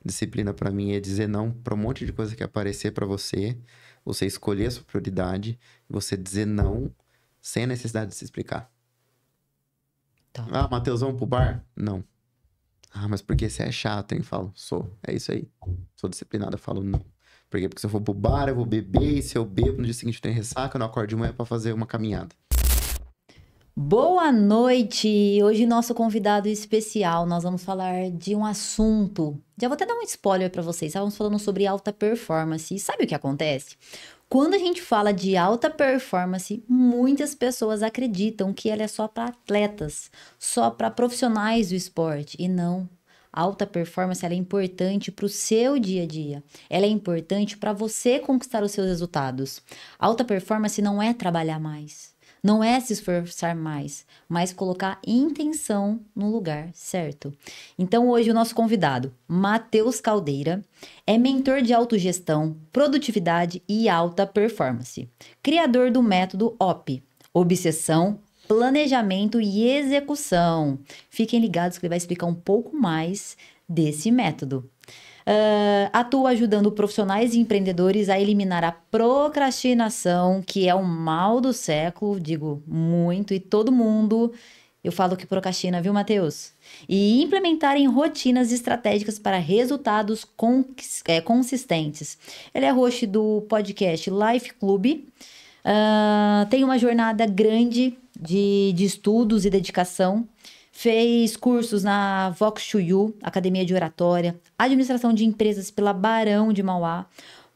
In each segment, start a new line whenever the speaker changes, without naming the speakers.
Disciplina pra mim é dizer não pra um monte de coisa que aparecer pra você, você escolher a sua prioridade, e você dizer não sem a necessidade de se explicar.
Top.
Ah, Matheus, vamos pro bar? Não. Ah, mas por que você é chato, hein? Falo, sou. É isso aí. Sou disciplinado, eu falo não. Por quê? Porque se eu for pro bar, eu vou beber, e se eu bebo, no dia seguinte eu tenho ressaca, eu não acordo de manhã pra fazer uma caminhada.
Boa noite! Hoje nosso convidado especial, nós vamos falar de um assunto. Já vou até dar um spoiler para vocês. Estávamos falando sobre alta performance. E sabe o que acontece? Quando a gente fala de alta performance, muitas pessoas acreditam que ela é só para atletas, só para profissionais do esporte. E não. A alta performance ela é importante para o seu dia a dia. Ela é importante para você conquistar os seus resultados. Alta performance não é trabalhar mais. Não é se esforçar mais, mas colocar intenção no lugar certo. Então, hoje, o nosso convidado, Matheus Caldeira, é mentor de autogestão, produtividade e alta performance. Criador do método OP, Obsessão, Planejamento e Execução. Fiquem ligados que ele vai explicar um pouco mais desse método. Atua ajudando profissionais e empreendedores a eliminar a procrastinação, que é o mal do século, digo muito, e todo mundo, eu falo que procrastina, viu, Matheus? E implementarem rotinas estratégicas para resultados consistentes. Ele é host do podcast Life Club, tem uma jornada grande de estudos e dedicação. Fez cursos na Vox 2U, Academia de Oratória, Administração de Empresas pela Barão de Mauá,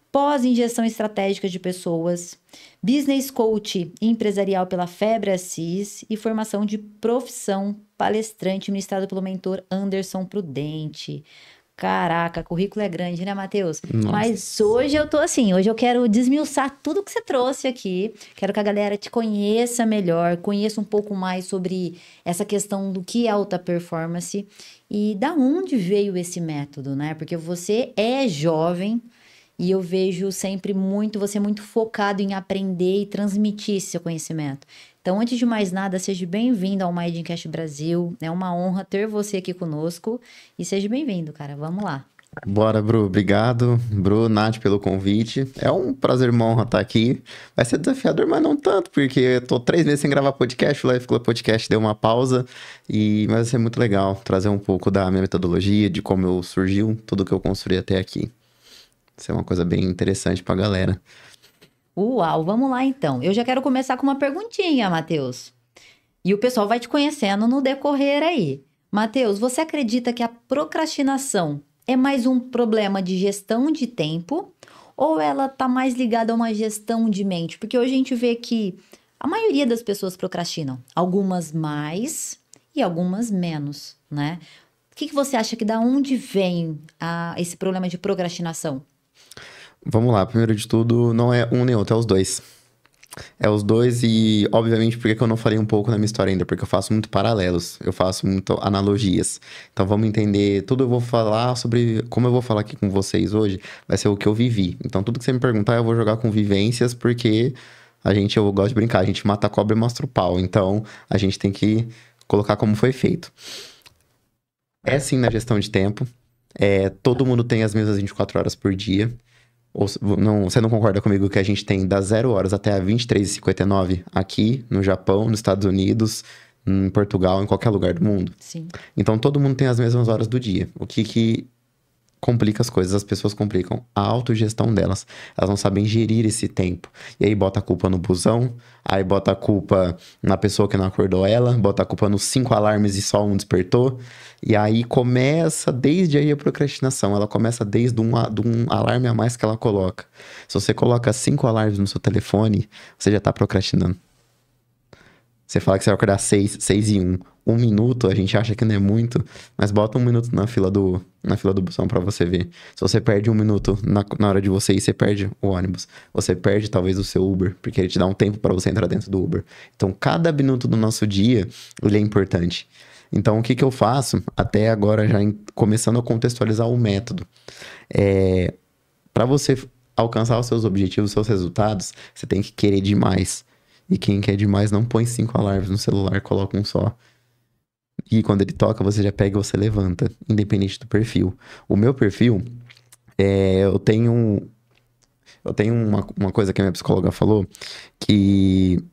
pós em Gestão Estratégica de Pessoas, Business Coach Empresarial pela Febre Assis e formação de profissão palestrante ministrado pelo mentor Anderson Prudente. Caraca, currículo é grande, né, Matheus?
Nossa.
Mas hoje eu tô assim, hoje eu quero desmiuçar tudo que você trouxe aqui. Quero que a galera te conheça melhor, conheça um pouco mais sobre essa questão do que é alta performance e da onde veio esse método, né? Porque você é jovem e eu vejo sempre você muito focado em aprender e transmitir esse seu conhecimento. Então, antes de mais nada, seja bem-vindo ao Mindcast Brasil. É uma honra ter você aqui conosco. E seja bem-vindo, cara. Vamos lá.
Bora, Bru. Obrigado, Bru, Nath, pelo convite. É um prazer, uma honra estar aqui. Vai ser desafiador, mas não tanto, porque eu tô 3 meses sem gravar podcast. O Life Club Podcast deu uma pausa. Mas vai ser muito legal trazer um pouco da minha metodologia, de como eu surgiu, tudo que eu construí até aqui. Isso é uma coisa bem interessante pra galera.
Uau, vamos lá então. Eu já quero começar com uma perguntinha, Matheus. E o pessoal vai te conhecendo no decorrer aí. Matheus, você acredita que a procrastinação é mais um problema de gestão de tempo ou ela tá mais ligada a uma gestão de mente? Porque hoje a gente vê que a maioria das pessoas procrastinam. Algumas mais e algumas menos, né? O que você acha que da onde vem esse problema de procrastinação?
Vamos lá, primeiro de tudo, não é um nem outro, é os dois. É os dois e, obviamente, por que eu não falei um pouco na minha história ainda? Porque eu faço muito paralelos, eu faço muito analogias. Então, vamos entender, tudo eu vou falar sobre, como eu vou falar aqui com vocês hoje, vai ser o que eu vivi. Então, tudo que você me perguntar, eu vou jogar com vivências, porque eu gosto de brincar, a gente mata a cobra e mostra o pau. Então, a gente tem que colocar como foi feito. É sim na gestão de tempo, todo mundo tem as mesmas 24 horas por dia. Você não concorda comigo que a gente tem das 0 horas até a 23h59 aqui no Japão, nos Estados Unidos, em Portugal, em qualquer lugar do mundo?
Sim.
Então todo mundo tem as mesmas horas do dia. O que complica as coisas? As pessoas complicam a autogestão delas. Elas não sabem gerir esse tempo. E aí bota a culpa no busão, aí bota a culpa na pessoa que não acordou ela, bota a culpa nos 5 alarmes e só um despertou. E aí começa desde aí a procrastinação. Ela começa desde um alarme a mais que ela coloca. Se você coloca 5 alarmes no seu telefone, você já tá procrastinando. Você fala que você vai acordar 6 e 1. 1 minuto, a gente acha que não é muito, mas bota 1 minuto na fila do busão pra você ver. Se você perde 1 minuto na hora de você ir, você perde o ônibus. Você perde talvez o seu Uber, porque ele te dá um tempo pra você entrar dentro do Uber. Então, cada minuto do nosso dia, ele é importante. Então, o que eu faço? Até agora, já começando a contextualizar o método. Para você alcançar os seus objetivos, os seus resultados, você tem que querer demais. E quem quer demais não põe 5 alarmes no celular, coloca um só. E quando ele toca, você já pega e você levanta, independente do perfil. O meu perfil, eu tenho uma coisa que a minha psicóloga falou, que...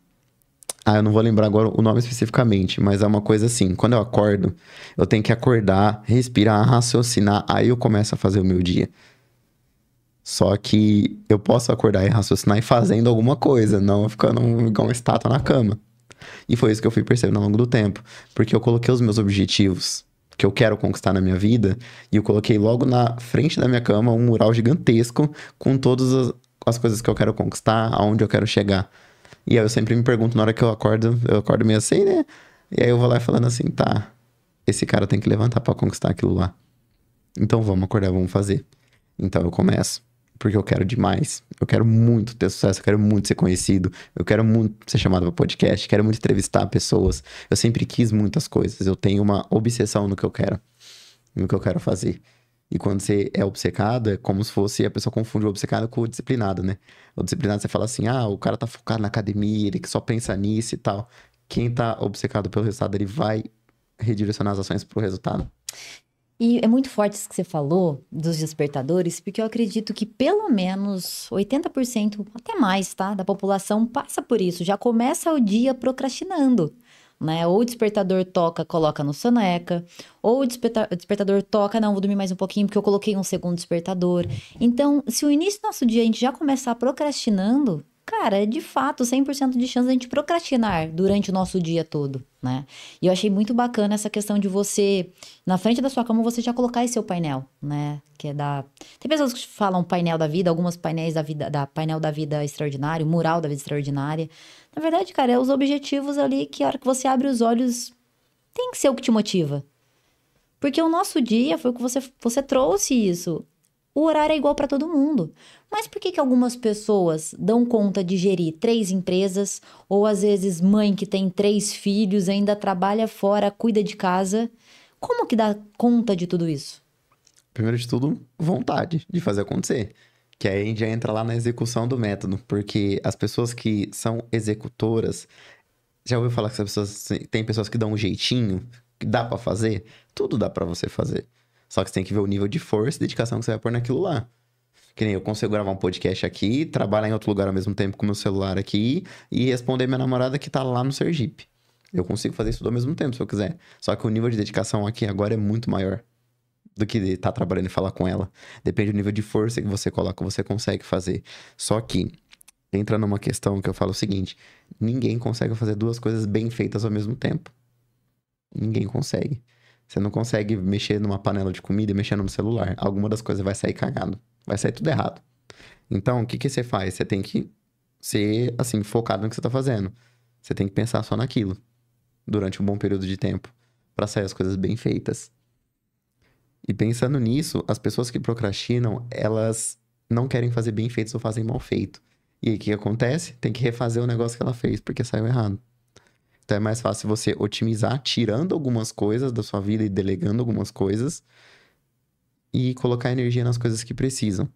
eu não vou lembrar agora o nome especificamente, mas é uma coisa assim, quando eu acordo, eu tenho que acordar, respirar, raciocinar, aí eu começo a fazer o meu dia. Só que eu posso acordar e raciocinar e fazendo alguma coisa, não ficando igual uma estátua na cama. E foi isso que eu fui percebendo ao longo do tempo. Porque eu coloquei os meus objetivos que eu quero conquistar na minha vida e eu coloquei logo na frente da minha cama um mural gigantesco com todas as coisas que eu quero conquistar, aonde eu quero chegar. E aí eu sempre me pergunto na hora que eu acordo meio assim, né? E aí eu vou lá falando assim, tá, esse cara tem que levantar pra conquistar aquilo lá. Então vamos acordar, vamos fazer. Então eu começo. Porque eu quero demais. Eu quero muito ter sucesso, eu quero muito ser conhecido, eu quero muito ser chamado para podcast, quero muito entrevistar pessoas. Eu sempre quis muitas coisas. Eu tenho uma obsessão no que eu quero fazer. E quando você é obcecado, é como se fosse a pessoa confunde o obcecado com o disciplinado, né? O disciplinado você fala assim: o cara tá focado na academia, ele que só pensa nisso e tal. Quem tá obcecado pelo resultado, ele vai redirecionar as ações pro resultado.
E é muito forte isso que você falou dos despertadores, porque eu acredito que pelo menos 80%, até mais, tá, da população passa por isso, já começa o dia procrastinando, né? Ou o despertador toca, coloca no soneca, ou o despertador toca, não, vou dormir mais um pouquinho porque eu coloquei um segundo despertador. Então, se o início do nosso dia a gente já começar procrastinando, cara, é de fato 100% de chance de a gente procrastinar durante o nosso dia todo, né? E eu achei muito bacana essa questão de você, na frente da sua cama, você já colocar esse seu painel, né? Que é da... Tem pessoas que falam painel da vida, algumas painéis da vida, da painel da vida extraordinário, mural da vida extraordinária. Na verdade, cara, é os objetivos ali que a hora que você abre os olhos, tem que ser o que te motiva. Porque o nosso dia foi o que você trouxe isso. O horário é igual para todo mundo. Mas por que que algumas pessoas dão conta de gerir 3 empresas, ou às vezes mãe que tem 3 filhos, ainda trabalha fora, cuida de casa? Como que dá conta de tudo isso?
Primeiro de tudo, vontade de fazer acontecer. Que aí a gente já entra lá na execução do método. Porque as pessoas que são executoras, já ouviu falar que tem pessoas que dão um jeitinho, que dá pra fazer? Tudo dá pra você fazer. Só que você tem que ver o nível de força e dedicação que você vai pôr naquilo lá. Que nem eu consigo gravar um podcast aqui, trabalhar em outro lugar ao mesmo tempo com meu celular aqui e responder minha namorada que tá lá no Sergipe. Eu consigo fazer isso tudo ao mesmo tempo, se eu quiser. Só que o nível de dedicação aqui agora é muito maior do que estar trabalhando e falar com ela. Depende do nível de força que você coloca, você consegue fazer. Só que entra numa questão que eu falo o seguinte: ninguém consegue fazer 2 coisas bem feitas ao mesmo tempo. Ninguém consegue. Você não consegue mexer numa panela de comida e mexer no celular. Alguma das coisas vai sair cagado. Vai sair tudo errado. Então, o que que você faz? Você tem que ser, assim, focado no que você tá fazendo. Você tem que pensar só naquilo. Durante um bom período de tempo. Pra sair as coisas bem feitas. E pensando nisso, as pessoas que procrastinam, elas não querem fazer bem feito ou fazem mal feito. E aí, o que acontece? Tem que refazer o negócio que ela fez, porque saiu errado. Então é mais fácil você otimizar, tirando algumas coisas da sua vida e delegando algumas coisas e colocar energia nas coisas que precisam.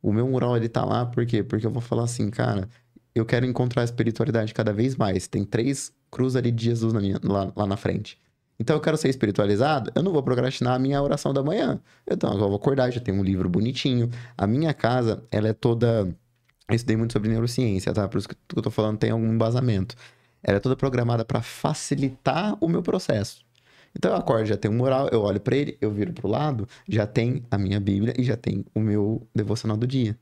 O meu mural, ele tá lá por quê? Porque eu vou falar assim, cara, eu quero encontrar a espiritualidade cada vez mais. Tem 3 cruzes ali de Jesus lá na frente. Então eu quero ser espiritualizado, eu não vou procrastinar a minha oração da manhã. Então eu vou acordar, já tenho um livro bonitinho. A minha casa, ela é toda... Eu estudei muito sobre neurociência, tá? Por isso que eu tô falando tem algum embasamento. Ela é toda programada para facilitar o meu processo. Então eu acordo, já tem um mural, eu olho para ele, eu viro pro lado, já tem a minha Bíblia e já tem o meu devocional do dia.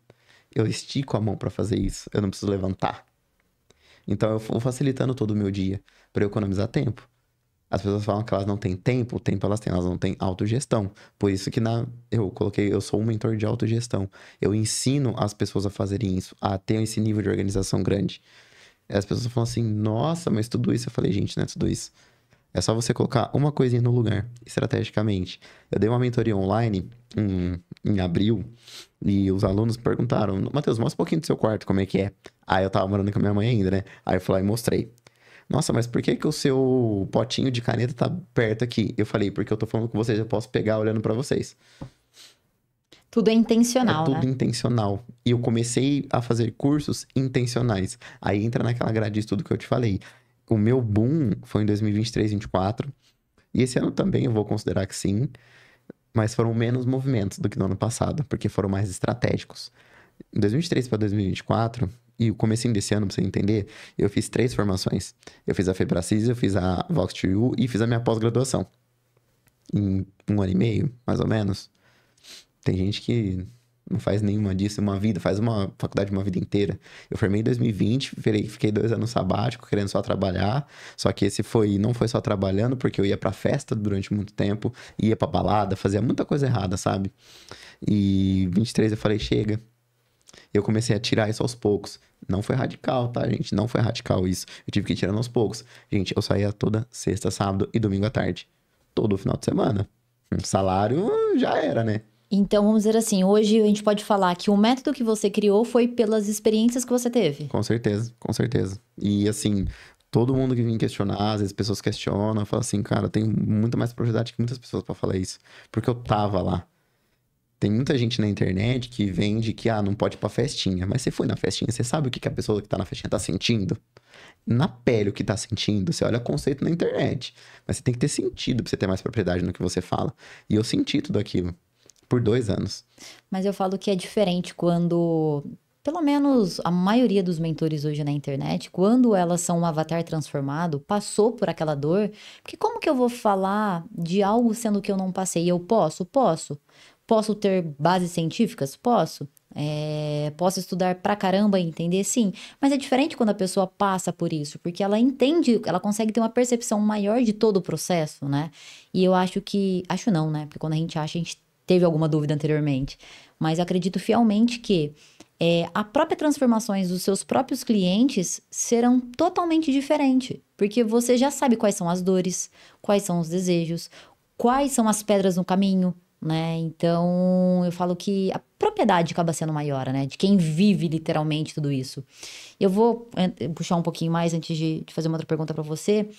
Eu estico a mão para fazer isso, eu não preciso levantar. Então eu vou facilitando todo o meu dia para eu economizar tempo. As pessoas falam que elas não têm tempo, o tempo elas têm, elas não têm autogestão. Por isso que eu sou um mentor de autogestão. Eu ensino as pessoas a fazerem isso, a ter esse nível de organização grande. E as pessoas falam assim, nossa, mas tudo isso... Eu falei, gente, não é tudo isso. É só você colocar uma coisinha no lugar, estrategicamente. Eu dei uma mentoria online em abril e os alunos perguntaram, Matheus, mostra um pouquinho do seu quarto, como é que é? Aí eu tava morando com a minha mãe ainda, né? Aí eu fui lá e mostrei. Nossa, mas por que que o seu potinho de caneta tá perto aqui? Eu falei, porque eu tô falando com vocês, eu posso pegar olhando pra vocês.
Tudo é intencional,
Tudo
né?
intencional. E eu comecei a fazer cursos intencionais. Aí entra naquela grade de estudo que eu te falei. O meu boom foi em 2023, 2024. E esse ano também eu vou considerar que sim, mas foram menos movimentos do que no ano passado, porque foram mais estratégicos. Em 2023 para 2024, e o comecinho desse ano, pra você entender, eu fiz 3 formações. Eu fiz a Febracis, eu fiz a Vox2U e fiz a minha pós-graduação. Em 1 ano e meio, mais ou menos. Tem gente que não faz nenhuma disso uma vida, faz uma faculdade uma vida inteira. Eu formei em 2020, fiquei 2 anos sabático, querendo só trabalhar. Só que esse não foi só trabalhando, porque eu ia pra festa durante muito tempo, ia pra balada, fazia muita coisa errada, sabe? E 23 eu falei, chega. Eu comecei a tirar isso aos poucos. Não foi radical, tá, gente? Não foi radical isso. Eu tive que ir tirando aos poucos. Gente, eu saía toda sexta, sábado e domingo à tarde. Todo final de semana. Um salário já era, né?
Então, vamos dizer assim, hoje a gente pode falar que o método que você criou foi pelas experiências que você teve.
Com certeza, com certeza. E assim, todo mundo que vem questionar, às vezes pessoas questionam, falam assim, cara, eu tenho muito mais propriedade que muitas pessoas pra falar isso. Porque eu tava lá. Tem muita gente na internet que vende que, não pode ir pra festinha. Mas você foi na festinha, você sabe o que a pessoa que tá na festinha tá sentindo? Na pele o que tá sentindo, você olha conceito na internet. Mas você tem que ter sentido pra você ter mais propriedade no que você fala. E eu senti tudo aquilo. Por 2 anos.
Mas eu falo que é diferente quando, pelo menos a maioria dos mentores hoje na internet, quando elas são um avatar transformado, passou por aquela dor. Porque como que eu vou falar de algo sendo que eu não passei? Eu posso? Posso. Posso ter bases científicas? Posso. Posso estudar pra caramba e entender? Sim. Mas é diferente quando a pessoa passa por isso, porque ela entende, ela consegue ter uma percepção maior de todo o processo, né? E eu acho que. Acho não, né? Porque quando a gente acha, a gente teve alguma dúvida anteriormente. Mas acredito fielmente que a própria transformações dos seus próprios clientes serão totalmente diferentes. Porque você já sabe quais são as dores, quais são os desejos, quais são as pedras no caminho, né? Então, eu falo que a propriedade acaba sendo maior, né? De quem vive literalmente tudo isso. Eu vou puxar um pouquinho mais antes de fazer uma outra pergunta pra você.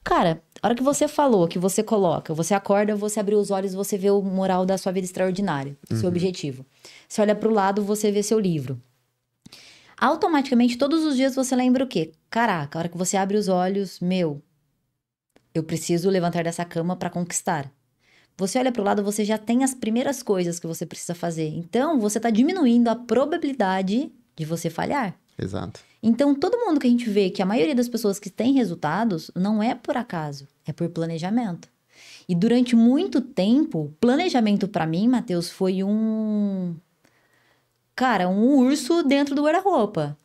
Cara, a hora que você falou, que você coloca, você acorda, você abre os olhos, você vê o moral da sua vida extraordinária, seu objetivo. Você olha pro lado, você vê seu livro. Automaticamente, todos os dias você lembra o quê? Caraca, a hora que você abre os olhos, eu preciso levantar dessa cama pra conquistar. Você olha pro lado, você já tem as primeiras coisas que você precisa fazer. Então, você tá diminuindo a probabilidade de você falhar.
Exato.
Então, todo mundo que a gente vê que a maioria das pessoas que têm resultados não é por acaso, é por planejamento. E durante muito tempo, planejamento pra mim, Matheus, foi um urso dentro do guarda-roupa.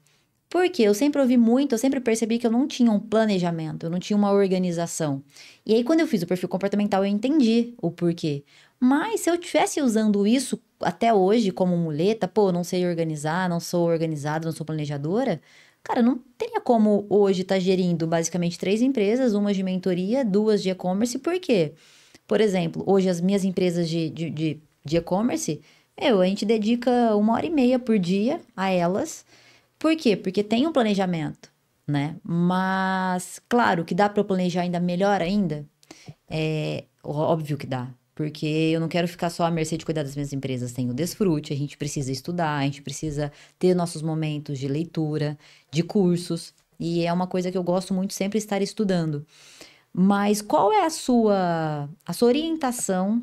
Porque eu sempre ouvi muito, eu sempre percebi que eu não tinha um planejamento, eu não tinha uma organização. E aí, quando eu fiz o perfil comportamental, eu entendi o porquê. Mas se eu estivesse usando isso até hoje como muleta, eu não sei organizar, não sou organizada, não sou planejadora, cara, não teria como hoje estar gerindo basicamente 3 empresas, uma de mentoria, 2 de e-commerce. Por quê? Por exemplo, hoje as minhas empresas de e-commerce, a gente dedica 1h30 por dia a elas. Por quê? Porque tem um planejamento, né? Mas, claro, que dá para eu planejar ainda melhor ainda? Óbvio que dá. Porque eu não quero ficar só à mercê de cuidar das minhas empresas. Tem o desfrute, a gente precisa estudar, a gente precisa ter nossos momentos de leitura, de cursos. E é uma coisa que eu gosto muito sempre estar estudando. Mas qual é a sua orientação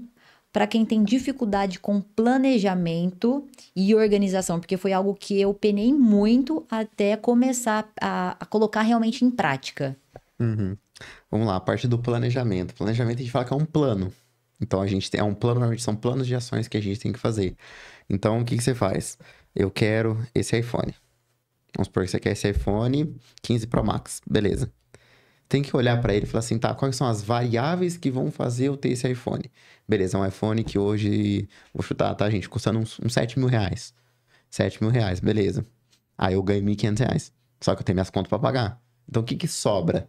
para quem tem dificuldade com planejamento e organização? Porque foi algo que eu penei muito até começar a colocar realmente em prática.
Uhum. Vamos lá, a parte do planejamento. Planejamento a gente fala que é um plano. Então a gente tem um plano, normalmente são planos de ações que a gente tem que fazer. Então o que você faz? Eu quero esse iPhone. Vamos supor que você quer esse iPhone 15 Pro Max. Beleza. Tem que olhar para ele e falar assim, tá, quais são as variáveis que vão fazer eu ter esse iPhone? Beleza, é um iPhone que hoje, vou chutar, tá, gente, custando uns 7 mil reais. 7 mil reais, beleza. Aí eu ganho 1.500 reais. Só que eu tenho minhas contas para pagar. Então o que sobra?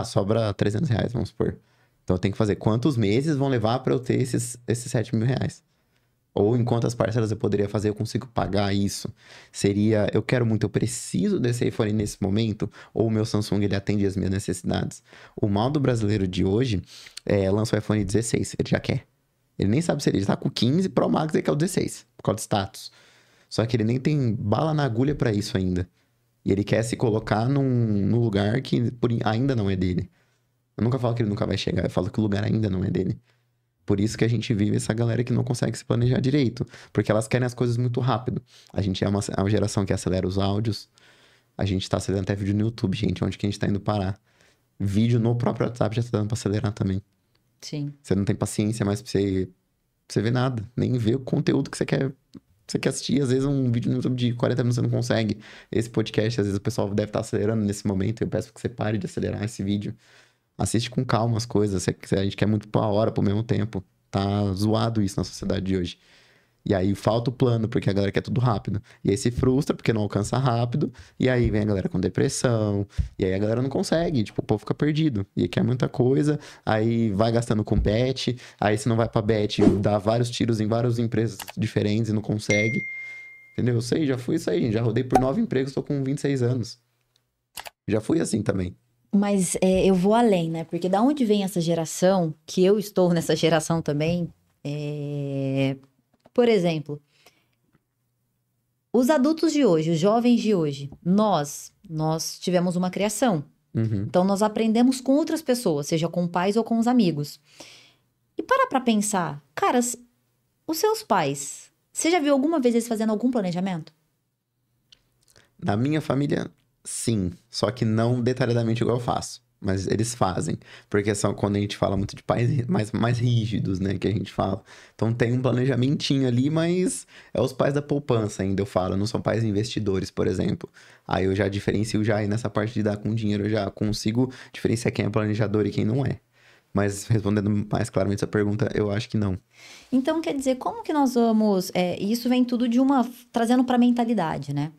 Sobra 300 reais, vamos supor. Então eu tenho que fazer quantos meses vão levar para eu ter esses 7 mil reais? Ou em quantas parcelas eu poderia fazer, eu consigo pagar isso? Seria, eu quero muito, eu preciso desse iPhone nesse momento? Ou o meu Samsung, ele atende as minhas necessidades? O mal do brasileiro de hoje lança o iPhone 16, ele já quer. Ele nem sabe se ele tá com 15 Pro Max, ele quer o 16, por causa do status. Só que ele nem tem bala na agulha pra isso ainda. E ele quer se colocar num lugar que ainda não é dele. Eu nunca falo que ele nunca vai chegar, eu falo que o lugar ainda não é dele. Por isso que a gente vive essa galera que não consegue se planejar direito. Porque elas querem as coisas muito rápido. A gente é uma geração que acelera os áudios. A gente tá acelerando até vídeo no YouTube, gente. Onde que a gente tá indo parar? Vídeo no próprio WhatsApp já tá dando pra acelerar também.
Sim.
Você não tem paciência mais pra você ver nada. Nem ver o conteúdo que você quer. Você quer assistir, às vezes, um vídeo no YouTube de 40 minutos você não consegue. Esse podcast, às vezes, o pessoal deve estar acelerando nesse momento. Eu peço que você pare de acelerar esse vídeo. Assiste com calma as coisas. A gente quer muito por hora, pro mesmo tempo. Tá zoado isso na sociedade de hoje. E aí falta o plano, porque a galera quer tudo rápido. E aí se frustra porque não alcança rápido. E aí vem a galera com depressão. E aí a galera não consegue. Tipo, o povo fica perdido. E quer muita coisa. Aí vai gastando com bet. Aí se não vai pra bet, dá vários tiros em várias empresas diferentes e não consegue. Entendeu? Eu sei, já fui isso aí, gente. Já rodei por 9 empregos, tô com 26 anos. Já fui assim também.
Mas eu vou além, né? Porque da onde vem essa geração, que eu estou nessa geração também, por exemplo, os adultos de hoje, os jovens de hoje, nós tivemos uma criação.
Uhum.
Então, nós aprendemos com outras pessoas, seja com pais ou com os amigos. E para pra pensar, cara, os seus pais, você já viu alguma vez eles fazendo algum planejamento?
Na minha família, sim. Só que não detalhadamente igual eu faço. Mas eles fazem. Porque são quando a gente fala muito de pais mais rígidos, né? Que a gente fala. Então tem um planejamentinho ali, mas é os pais da poupança ainda, eu falo. Não são pais investidores, por exemplo. Aí eu já diferencio já aí nessa parte de dar com dinheiro. Eu já consigo diferenciar quem é planejador e quem não é. Mas respondendo mais claramente essa pergunta, eu acho que não.
Então, quer dizer, como que nós vamos... isso vem tudo trazendo pra mentalidade, né?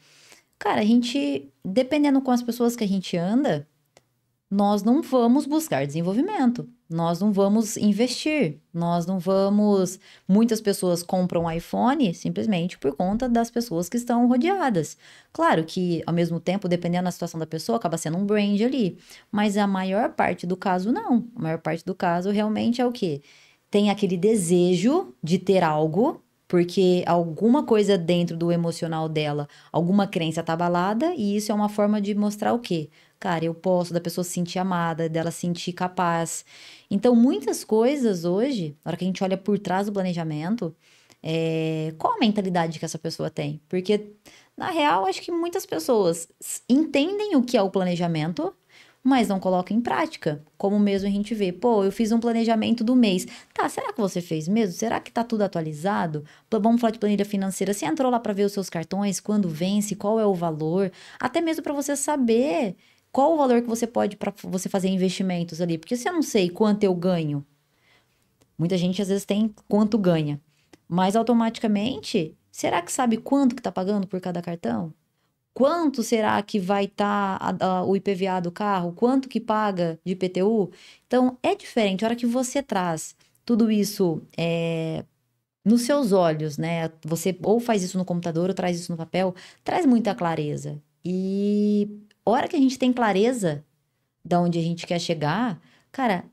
Cara, a gente, dependendo com as pessoas que a gente anda, nós não vamos buscar desenvolvimento, nós não vamos investir, nós não vamos... Muitas pessoas compram iPhone simplesmente por conta das pessoas que estão rodeadas. Claro que, ao mesmo tempo, dependendo da situação da pessoa, acaba sendo um brand ali. Mas a maior parte do caso, não. A maior parte do caso realmente é o quê? Tem aquele desejo de ter algo, porque alguma coisa dentro do emocional dela, alguma crença tá abalada, e isso é uma forma de mostrar o quê? Cara, eu posso, da pessoa se sentir amada, dela se sentir capaz. Então, muitas coisas hoje, na hora que a gente olha por trás do planejamento, qual a mentalidade que essa pessoa tem? Porque, na real, acho que muitas pessoas entendem o que é o planejamento, mas não colocam em prática. Como mesmo a gente vê, pô, eu fiz um planejamento do mês. Tá, será que você fez mesmo? Será que tá tudo atualizado? Vamos falar de planilha financeira. Você entrou lá para ver os seus cartões, quando vence, qual é o valor? Até mesmo para você saber qual o valor que você pode para você fazer investimentos ali. Porque se eu não sei quanto eu ganho, muita gente às vezes tem quanto ganha. Mas automaticamente, será que sabe quanto que tá pagando por cada cartão? Quanto será que vai estar o IPVA do carro? Quanto que paga de IPTU? Então, é diferente. A hora que você traz tudo isso nos seus olhos, né? Você ou faz isso no computador ou traz isso no papel, traz muita clareza. E a hora que a gente tem clareza de onde a gente quer chegar, cara,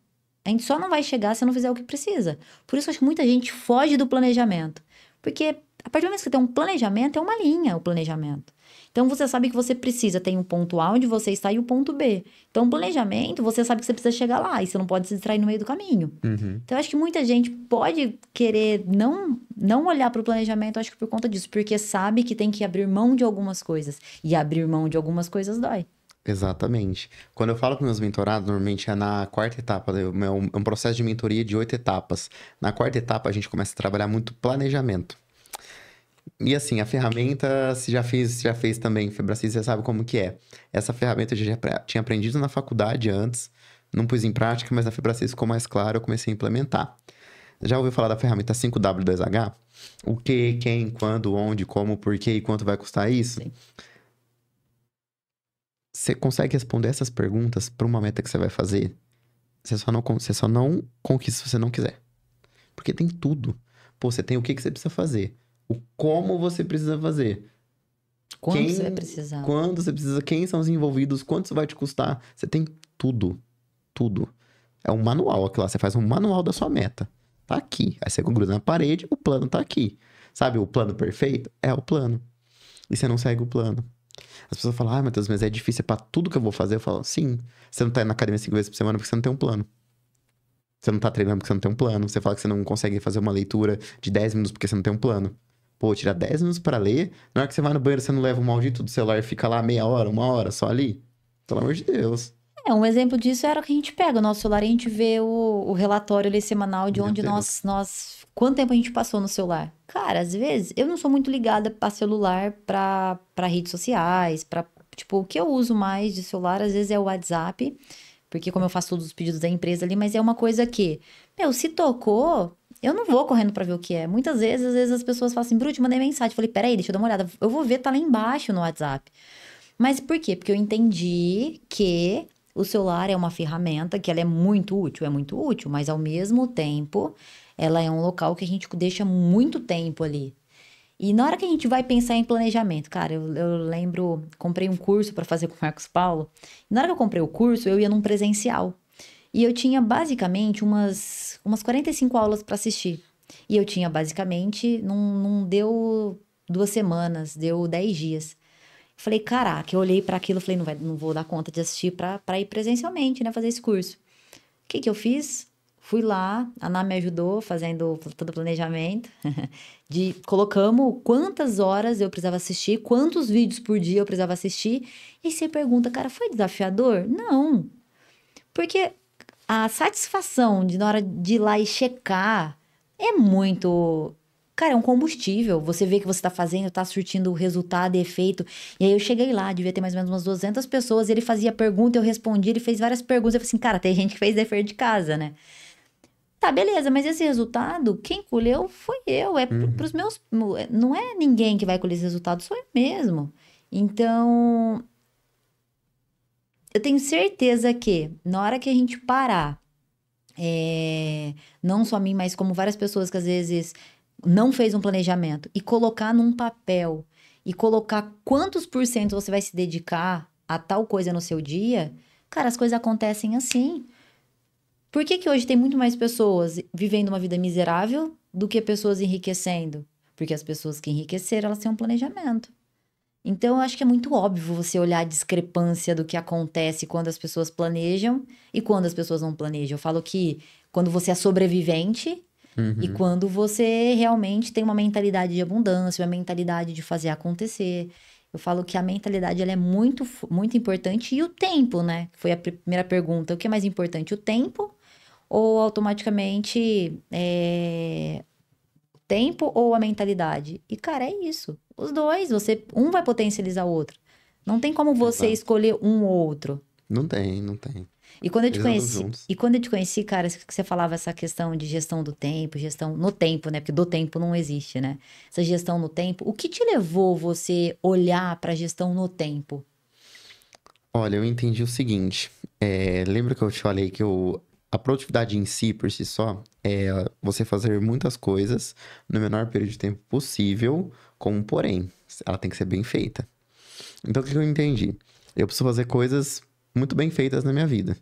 a gente só não vai chegar se não fizer o que precisa. Por isso, eu acho que muita gente foge do planejamento. Porque a partir do momento que você tem um planejamento, é uma linha o planejamento. Então, você sabe que você precisa, tem um ponto A onde você está e o ponto B. Então, planejamento, você sabe que você precisa chegar lá e você não pode se distrair no meio do caminho.
Uhum.
Então, eu acho que muita gente pode querer não olhar para o planejamento, acho que por conta disso, porque sabe que tem que abrir mão de algumas coisas. E abrir mão de algumas coisas dói.
Exatamente. Quando eu falo com meus mentorados, normalmente é na quarta etapa. É um processo de mentoria de 8 etapas. Na quarta etapa, a gente começa a trabalhar muito planejamento. E assim, a ferramenta, se já fez também, Febracis, você sabe como que é. Essa ferramenta eu já tinha aprendido na faculdade antes, não pus em prática, mas na Febracis ficou mais claro, eu comecei a implementar. Já ouviu falar da ferramenta 5W2H? O que, quem, quando, onde, como, por quê e quanto vai custar isso?
Sim.
Você consegue responder essas perguntas para uma meta que você vai fazer? Você só não conquista se você não quiser. Porque tem tudo. Pô, você tem o que você precisa fazer. O como você precisa fazer.
Quanto você vai precisar?
Quando você precisa, quem são os envolvidos, quanto isso vai te custar. Você tem tudo. Tudo. É um manual aqui lá. Você faz um manual da sua meta. Tá aqui. Aí você gruda na parede, o plano tá aqui. Sabe o plano perfeito? É o plano. E você não segue o plano. As pessoas falam, ai, Matheus, mas é difícil, é pra tudo que eu vou fazer. Eu falo, sim, você não tá indo na academia 5 vezes por semana porque você não tem um plano. Você não tá treinando porque você não tem um plano. Você fala que você não consegue fazer uma leitura de 10 minutos porque você não tem um plano. Pô, tirar 10 minutos pra ler, na hora que você vai no banheiro, você não leva o maldito do celular e fica lá meia hora, uma hora, só ali. Pelo amor de Deus.
Um exemplo disso era que a gente pega o nosso celular e a gente vê o relatório ali semanal de
Meu
onde
Deus.
quanto tempo a gente passou no celular. Cara, às vezes eu não sou muito ligada pra celular, pra redes sociais, tipo, o que eu uso mais de celular às vezes é o WhatsApp, porque como eu faço todos os pedidos da empresa ali, mas é uma coisa que, meu, se tocou, eu não vou correndo pra ver o que é. Muitas vezes, às vezes as pessoas falam assim, Bruno, te mandei mensagem. Eu falei, peraí, deixa eu dar uma olhada. Eu vou ver, tá lá embaixo no WhatsApp. Mas por quê? Porque eu entendi que o celular é uma ferramenta que ela é muito útil, mas ao mesmo tempo ela é um local que a gente deixa muito tempo ali. E na hora que a gente vai pensar em planejamento, cara, eu lembro, comprei um curso para fazer com o Marcos Paulo. E na hora que eu comprei o curso, eu ia num presencial. E eu tinha basicamente umas 45 aulas para assistir. E eu tinha basicamente, não deu 2 semanas, deu 10 dias. Falei, caraca, eu olhei para aquilo e falei, não vou dar conta de assistir para ir presencialmente, né, fazer esse curso. O que que eu fiz? Fui lá, a Ana me ajudou fazendo todo o planejamento, colocamos quantas horas eu precisava assistir, quantos vídeos por dia eu precisava assistir. E aí você pergunta, cara, foi desafiador? Não, porque a satisfação de na hora de ir lá e checar é muito. Cara, é um combustível. Você vê que você tá fazendo, tá surtindo o resultado e efeito. E aí eu cheguei lá, devia ter mais ou menos umas 200 pessoas. Ele fazia pergunta, eu respondia, ele fez várias perguntas. Eu falei assim, cara, tem gente que fez dever de casa, né? Tá, beleza, mas esse resultado, quem colheu foi eu. É
Uhum.
pros meus. Não é ninguém que vai colher esse resultado, sou eu mesmo. Então, eu tenho certeza que na hora que a gente parar não só a mim, mas como várias pessoas que às vezes não fez um planejamento e colocar num papel e colocar quantos por cento você vai se dedicar a tal coisa no seu dia, cara, as coisas acontecem assim. Por que que hoje tem muito mais pessoas vivendo uma vida miserável do que pessoas enriquecendo? Porque as pessoas que enriqueceram, elas têm um planejamento. Então, eu acho que é muito óbvio você olhar a discrepância do que acontece quando as pessoas planejam e quando as pessoas não planejam. Eu falo que quando você é sobrevivente e
Uhum.
quando você realmente tem uma mentalidade de abundância, uma mentalidade de fazer acontecer. Eu falo que a mentalidade ela é muito importante e o tempo, né? Foi a primeira pergunta. O que é mais importante, o tempo ou automaticamente tempo ou a mentalidade? E, cara, é isso. Os dois, um vai potencializar o outro. Não tem como você
Exato.
escolher um ou outro.
Não tem, não tem.
E quando eu te
Eles andam
conheci,
juntos.
e quando eu te conheci, cara, que você falava essa questão de gestão do tempo, gestão no tempo, né? Porque do tempo não existe, né? Essa gestão no tempo, o que te levou você olhar para gestão no tempo?
Olha, eu entendi o seguinte. Lembra que eu te falei que a produtividade em si, por si só, é você fazer muitas coisas no menor período de tempo possível, com um porém. Ela tem que ser bem feita. Então, o que eu entendi? Eu preciso fazer coisas muito bem feitas na minha vida.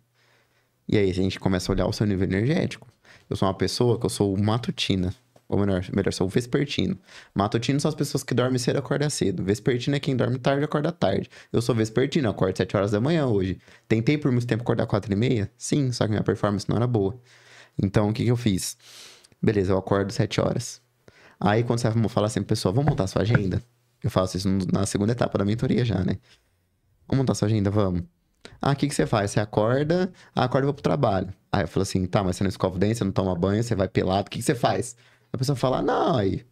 E aí, a gente começa a olhar o seu nível energético. Eu sou uma pessoa que eu sou matutina. Ou melhor, sou vespertino. Matutino são as pessoas que dormem cedo e acordam cedo. Vespertino é quem dorme tarde e acorda tarde. Eu sou vespertino, eu acordo 7 horas da manhã hoje. Tentei por muito tempo acordar 4h30? Sim, só que minha performance não era boa. Então, o que que eu fiz? Beleza, eu acordo 7 horas. Aí, quando você vai falar assim, pessoal, vamos montar sua agenda? Eu faço isso na segunda etapa da mentoria já, né? Vamos montar sua agenda? Vamos. Ah, o que que você faz? Você acorda, acorda e vou pro trabalho. Aí eu falo assim, tá, mas você não escova o dente, você não toma banho, você vai pelado, o que que você faz? A pessoa fala, "Ah, não, aí.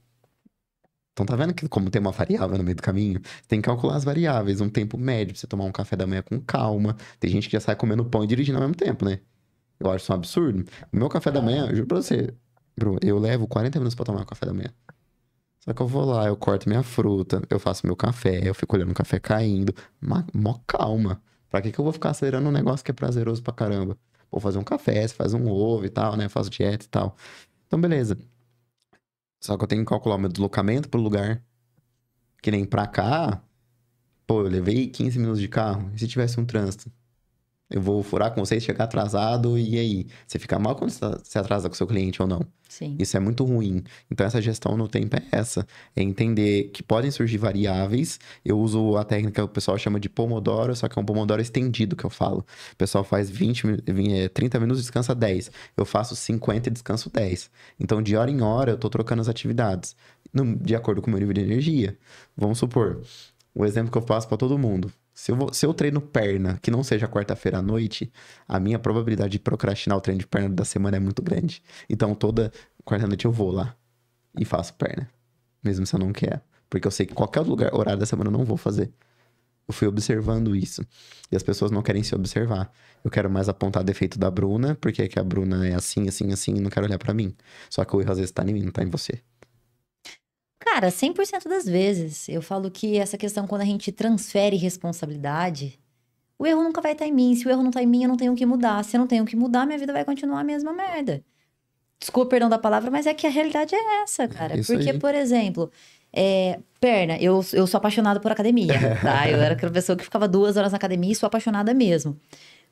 Então tá vendo que como tem uma variável no meio do caminho, tem que calcular as variáveis, um tempo médio pra você tomar um café da manhã com calma. Tem gente que já sai comendo pão e dirigindo ao mesmo tempo, né? Eu acho isso um absurdo. O meu café da manhã, eu juro pra você, Bru, eu levo 40 minutos pra tomar um café da manhã. Só que eu vou lá, eu corto minha fruta, eu faço meu café, eu fico olhando o café caindo. Mó calma. Pra que que eu vou ficar acelerando um negócio que é prazeroso pra caramba? Vou fazer um café, você faz um ovo e tal, né? Eu faço dieta e tal. Então, beleza. Só que eu tenho que calcular o meu deslocamento pro lugar. Que nem pra cá, pô, eu levei 15 minutos de carro. E se tivesse um trânsito? Eu vou furar com você e chegar atrasado, e aí? Você fica mal quando você atrasa com o seu cliente ou não?
Sim.
Isso é muito ruim. Então, essa gestão no tempo é essa. É entender que podem surgir variáveis. Eu uso a técnica que o pessoal chama de Pomodoro, só que é um Pomodoro estendido que eu falo. O pessoal faz 30 minutos e descansa 10. Eu faço 50 e descanso 10. Então, de hora em hora, eu tô trocando as atividades. De acordo com o meu nível de energia. Vamos supor, o exemplo que eu faço para todo mundo. Se eu treino perna, que não seja quarta-feira à noite, a minha probabilidade de procrastinar o treino de perna da semana é muito grande. Então, toda quarta-noite eu vou lá e faço perna. Mesmo se eu não quer. Porque eu sei que qualquer lugar, horário da semana eu não vou fazer. Eu fui observando isso. E as pessoas não querem se observar. Eu quero mais apontar defeito da Bruna, porque é que a Bruna é assim, assim, assim, e não quero olhar pra mim. Só que o erro às vezes tá em mim, não tá em você.
Cara, 100% das vezes. Eu falo que essa questão, quando a gente transfere responsabilidade, o erro nunca vai estar em mim. Se o erro não tá em mim, eu não tenho que mudar. Se eu não tenho que mudar, minha vida vai continuar a mesma merda. Desculpa, perdão da palavra, mas é que a realidade é essa, cara.
Isso
Porque,
aí.
por exemplo, perna, eu sou apaixonada por academia, tá? Eu era aquela pessoa que ficava 2 horas na academia e sou apaixonada mesmo.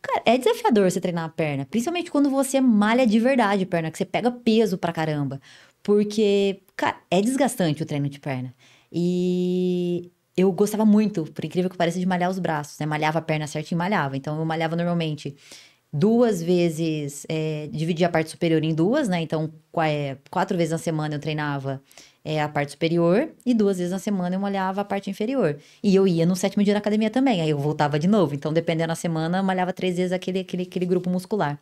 Cara, é desafiador você treinar a perna, principalmente quando você malha de verdade perna, que você pega peso pra caramba. Porque, cara, é desgastante o treino de perna. E eu gostava muito, por incrível que pareça, de malhar os braços, né? Malhava a perna certinho, malhava. Então, eu malhava normalmente 2 vezes, dividia a parte superior em duas, né? Então, 4 vezes na semana eu treinava a parte superior e 2 vezes na semana eu malhava a parte inferior. E eu ia no 7º dia na academia também, aí eu voltava de novo. Então, dependendo da semana, eu malhava 3 vezes aquele grupo muscular.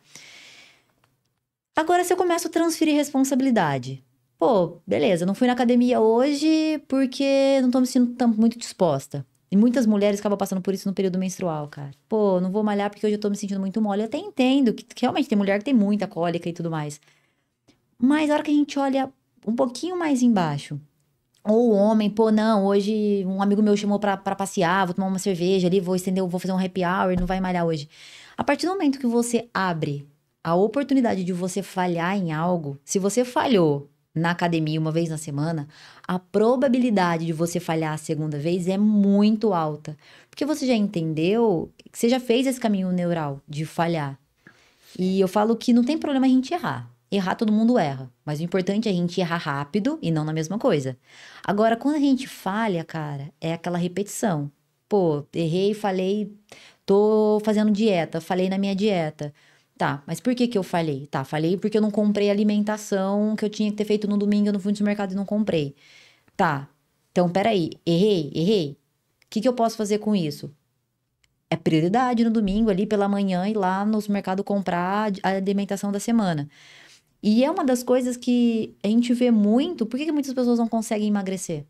Agora, se eu começo a transferir responsabilidade. Pô, beleza, eu não fui na academia hoje porque não tô me sentindo muito disposta. E muitas mulheres acabam passando por isso no período menstrual, cara. Pô, não vou malhar porque hoje eu tô me sentindo muito mole. Eu até entendo que realmente tem mulher que tem muita cólica e tudo mais. Mas a hora que a gente olha um pouquinho mais embaixo, ou o homem, pô, não, hoje um amigo meu chamou pra passear, vou tomar uma cerveja ali, vou fazer um happy hour, não vai malhar hoje. A partir do momento que você abre a oportunidade de você falhar em algo, se você falhou na academia uma vez na semana, a probabilidade de você falhar a segunda vez é muito alta. Porque você já entendeu, que você já fez esse caminho neural de falhar. E eu falo que não tem problema a gente errar. Errar, todo mundo erra. Mas o importante é a gente errar rápido e não na mesma coisa. Agora, quando a gente falha, cara, é aquela repetição. Pô, errei, falei, tô fazendo dieta, falei na minha dieta. Tá, mas por que que eu falhei? Tá, falei porque eu não comprei a alimentação que eu tinha que ter feito no domingo, eu não fui no supermercado e não comprei. Tá, então peraí, errei. O que que eu posso fazer com isso? É prioridade no domingo ali pela manhã ir lá no supermercado comprar a alimentação da semana. E é uma das coisas que a gente vê muito. Por que que muitas pessoas não conseguem emagrecer?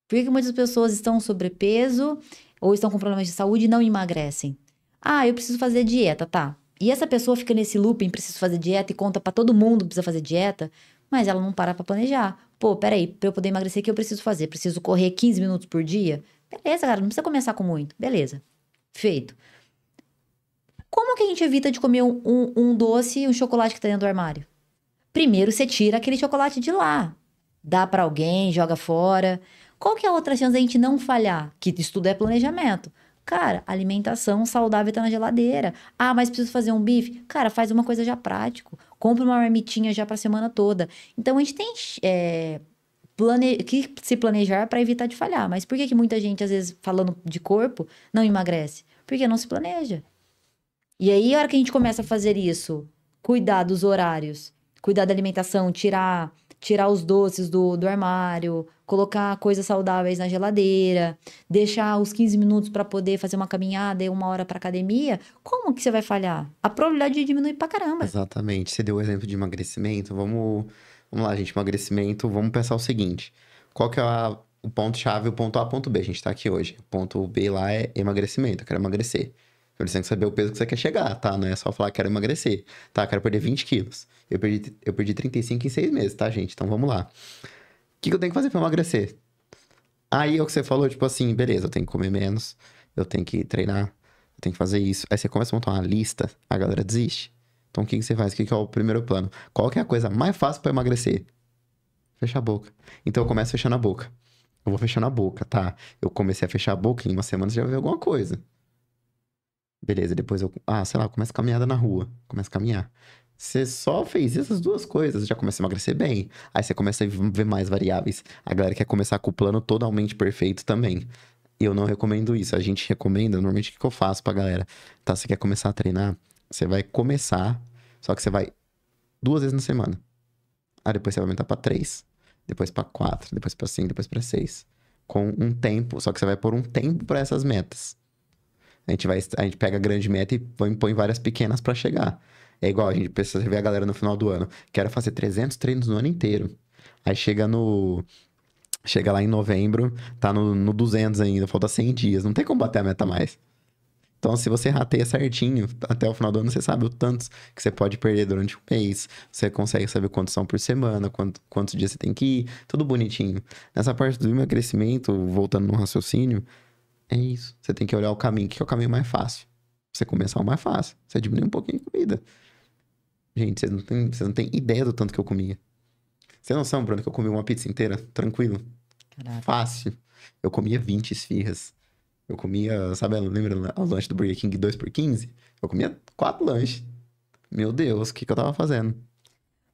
Por que que muitas pessoas estão com sobrepeso ou estão com problemas de saúde e não emagrecem? Ah, eu preciso fazer dieta, tá. E essa pessoa fica nesse looping, preciso fazer dieta e conta pra todo mundo que precisa fazer dieta, mas ela não para pra planejar. Pô, peraí, pra eu poder emagrecer, o que eu preciso fazer? Preciso correr 15 minutos por dia? Beleza, cara, não precisa começar com muito. Beleza. Feito. Como que a gente evita de comer um doce, um chocolate que tá dentro do armário? Primeiro você tira aquele chocolate de lá. Dá pra alguém, joga fora. Qual que é a outra chance da gente não falhar? Que isso tudo é planejamento. Cara, alimentação saudável tá na geladeira. Ah, mas preciso fazer um bife? Cara, faz uma coisa já prático. Compra uma marmitinha já pra semana toda. Então a gente tem que se planejar pra evitar de falhar. Mas por que que muita gente, às vezes, falando de corpo, não emagrece? Porque não se planeja. E aí, a hora que a gente começa a fazer isso, cuidar dos horários, cuidar da alimentação, tirar os doces do armário, colocar coisas saudáveis na geladeira, deixar os 15 minutos para poder fazer uma caminhada e 1 hora para academia, como que você vai falhar? A probabilidade diminui pra caramba.
Exatamente. Você deu o exemplo de emagrecimento. Vamos lá, gente. Emagrecimento, vamos pensar o seguinte. Qual que é o ponto-chave, o ponto A, ponto B? A gente tá aqui hoje. O ponto B lá é emagrecimento. Eu quero emagrecer. Você tem que saber o peso que você quer chegar, tá? Não é só falar, quero emagrecer. Tá, quero perder 20 quilos. Eu perdi 35 em 6 meses, tá, gente? Então vamos lá. O que eu tenho que fazer pra emagrecer? Aí é o que você falou, tipo assim, beleza, eu tenho que comer menos, eu tenho que treinar, eu tenho que fazer isso. Aí você começa a montar uma lista, a galera desiste. Então o que você faz? O que é o primeiro plano? Qual que é a coisa mais fácil pra emagrecer? Fechar a boca. Então eu começo fechando a boca. Eu vou fechando a boca, tá? Eu comecei a fechar a boca, em uma semana você já vai ver alguma coisa. Beleza, depois eu, sei lá, eu começo a caminhada na rua. Começo a caminhar. Você só fez essas duas coisas, já começa a emagrecer bem. Aí você começa a ver mais variáveis. A galera quer começar com o plano totalmente perfeito também. E eu não recomendo isso. A gente recomenda, normalmente, o que eu faço pra galera? Tá, você quer começar a treinar? Você vai começar, só que você vai 2 vezes na semana. Aí depois você vai aumentar pra 3, depois pra 4, depois pra 5, depois pra 6. Com um tempo, só que você vai pôr um tempo pra essas metas. A gente pega a grande meta e põe várias pequenas pra chegar. É igual, a gente precisa ver a galera no final do ano. Quero fazer 300 treinos no ano inteiro. Aí chega lá em novembro, tá no 200 ainda, falta 100 dias. Não tem como bater a meta mais. Então, se você rateia certinho, até o final do ano, você sabe o tanto que você pode perder durante um mês. Você consegue saber quantos são por semana, quantos dias você tem que ir, tudo bonitinho. Nessa parte do emagrecimento, voltando no raciocínio, é isso. Você tem que olhar o caminho, que é o caminho mais fácil. Você começar o mais fácil. Você diminui um pouquinho de comida. Gente, vocês não têm ideia do tanto que eu comia. Você tem noção, Bruno, que eu comi uma pizza inteira? Tranquilo.
Caraca.
Fácil. Eu comia 20 esfirras. Eu comia, sabe, lembra o lanche do Burger King 2 por 15? Eu comia 4 lanches. Meu Deus, o que eu tava fazendo?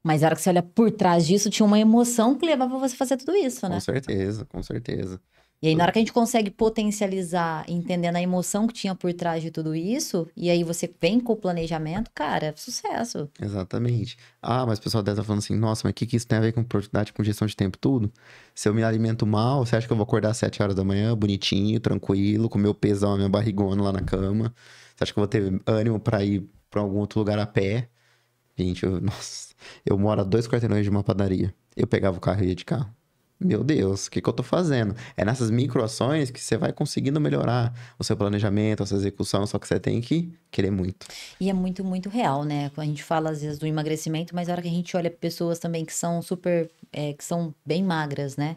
Mas a hora que você olha por trás disso, tinha uma emoção que levava você a fazer tudo isso,
Com
né?
certeza, com certeza.
E aí, na hora que a gente consegue potencializar, entendendo a emoção que tinha por trás de tudo isso, e aí você vem com o planejamento, cara, sucesso.
Exatamente. Mas o pessoal deve estar falando assim, nossa, mas o que isso tem a ver com produtividade, com gestão de tempo, tudo? Se eu me alimento mal, você acha que eu vou acordar às 7 horas da manhã, bonitinho, tranquilo, com meu pesão, minha barrigona lá na cama? Você acha que eu vou ter ânimo pra ir pra algum outro lugar a pé? Gente, nossa, eu moro a 2 quarteirões de uma padaria. Eu pegava o carro e ia de carro. Meu Deus, o que eu tô fazendo? É nessas microações que você vai conseguindo melhorar o seu planejamento, a sua execução, só que você tem que querer muito.
E é muito, muito real, né? Quando a gente fala, às vezes, do emagrecimento, mas na hora que a gente olha pessoas também que são super, que são bem magras, né?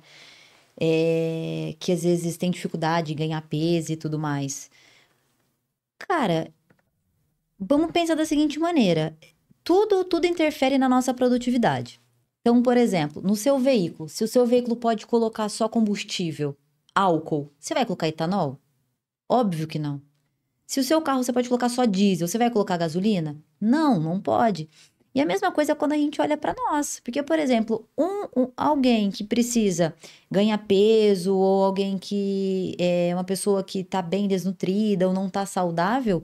Que às vezes têm dificuldade de ganhar peso e tudo mais. Cara, vamos pensar da seguinte maneira: tudo interfere na nossa produtividade. Então, por exemplo, no seu veículo, se o seu veículo pode colocar só combustível, álcool, você vai colocar etanol? Óbvio que não. Se o seu carro você pode colocar só diesel, você vai colocar gasolina? Não, não pode. E a mesma coisa quando a gente olha para nós. Porque, por exemplo, alguém que precisa ganhar peso, ou alguém que é uma pessoa que está bem desnutrida ou não está saudável,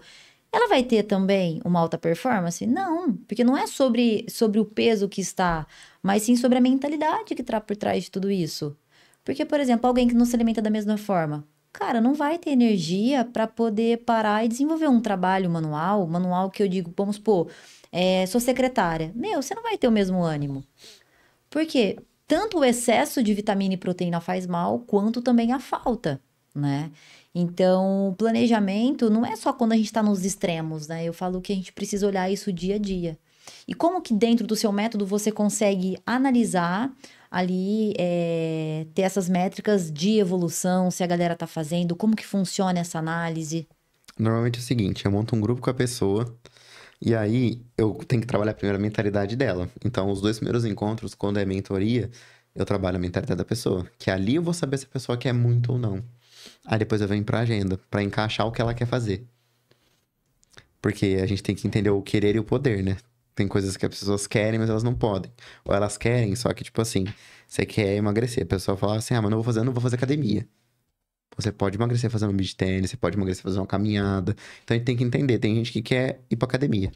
ela vai ter também uma alta performance? Não, porque não é sobre o peso que está, mas sim sobre a mentalidade que está por trás de tudo isso. Porque, por exemplo, alguém que não se alimenta da mesma forma, cara, não vai ter energia para poder parar e desenvolver um trabalho manual que eu digo, vamos supor, sou secretária. Meu, você não vai ter o mesmo ânimo. Por quê? Tanto o excesso de vitamina e proteína faz mal, quanto também a falta, né? Então, o planejamento não é só quando a gente está nos extremos, né? Eu falo que a gente precisa olhar isso dia a dia. E como que dentro do seu método você consegue analisar ali, ter essas métricas de evolução, se a galera tá fazendo, como que funciona essa análise?
Normalmente é o seguinte, eu monto um grupo com a pessoa e aí eu tenho que trabalhar primeiro a mentalidade dela. Então, os 2 primeiros encontros, quando é mentoria, eu trabalho a mentalidade da pessoa. Que ali eu vou saber se a pessoa quer muito ou não. Aí depois eu venho pra agenda, pra encaixar o que ela quer fazer. Porque a gente tem que entender o querer e o poder, né? Tem coisas que as pessoas querem, mas elas não podem. Ou elas querem, só que, tipo assim, você quer emagrecer. A pessoa fala assim, mas não vou fazer academia. Você pode emagrecer fazendo um beach tennis, você pode emagrecer fazendo uma caminhada. Então a gente tem que entender, tem gente que quer ir pra academia.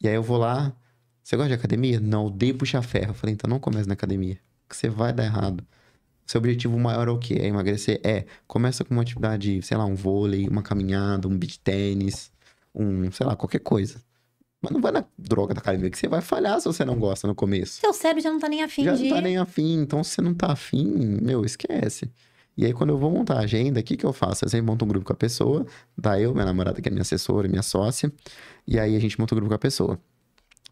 E aí eu vou lá, você gosta de academia? Não, eu odeio puxar ferro. Eu falei, então não comece na academia, que você vai dar errado. Seu objetivo maior é o quê? É emagrecer? Começa com uma atividade, sei lá, um vôlei, uma caminhada, um beach tênis, sei lá, qualquer coisa. Mas não vai na droga da academia, que você vai falhar se você não gosta no começo.
Seu cérebro já não tá nem afim
Já
de
não tá
ir.
nem afim, então se você não tá afim, meu, esquece. E aí quando eu vou montar a agenda, o que que eu faço? Eu sempre monto um grupo com a pessoa, daí eu, minha namorada, que é minha assessora, minha sócia, e aí a gente monta um grupo com a pessoa.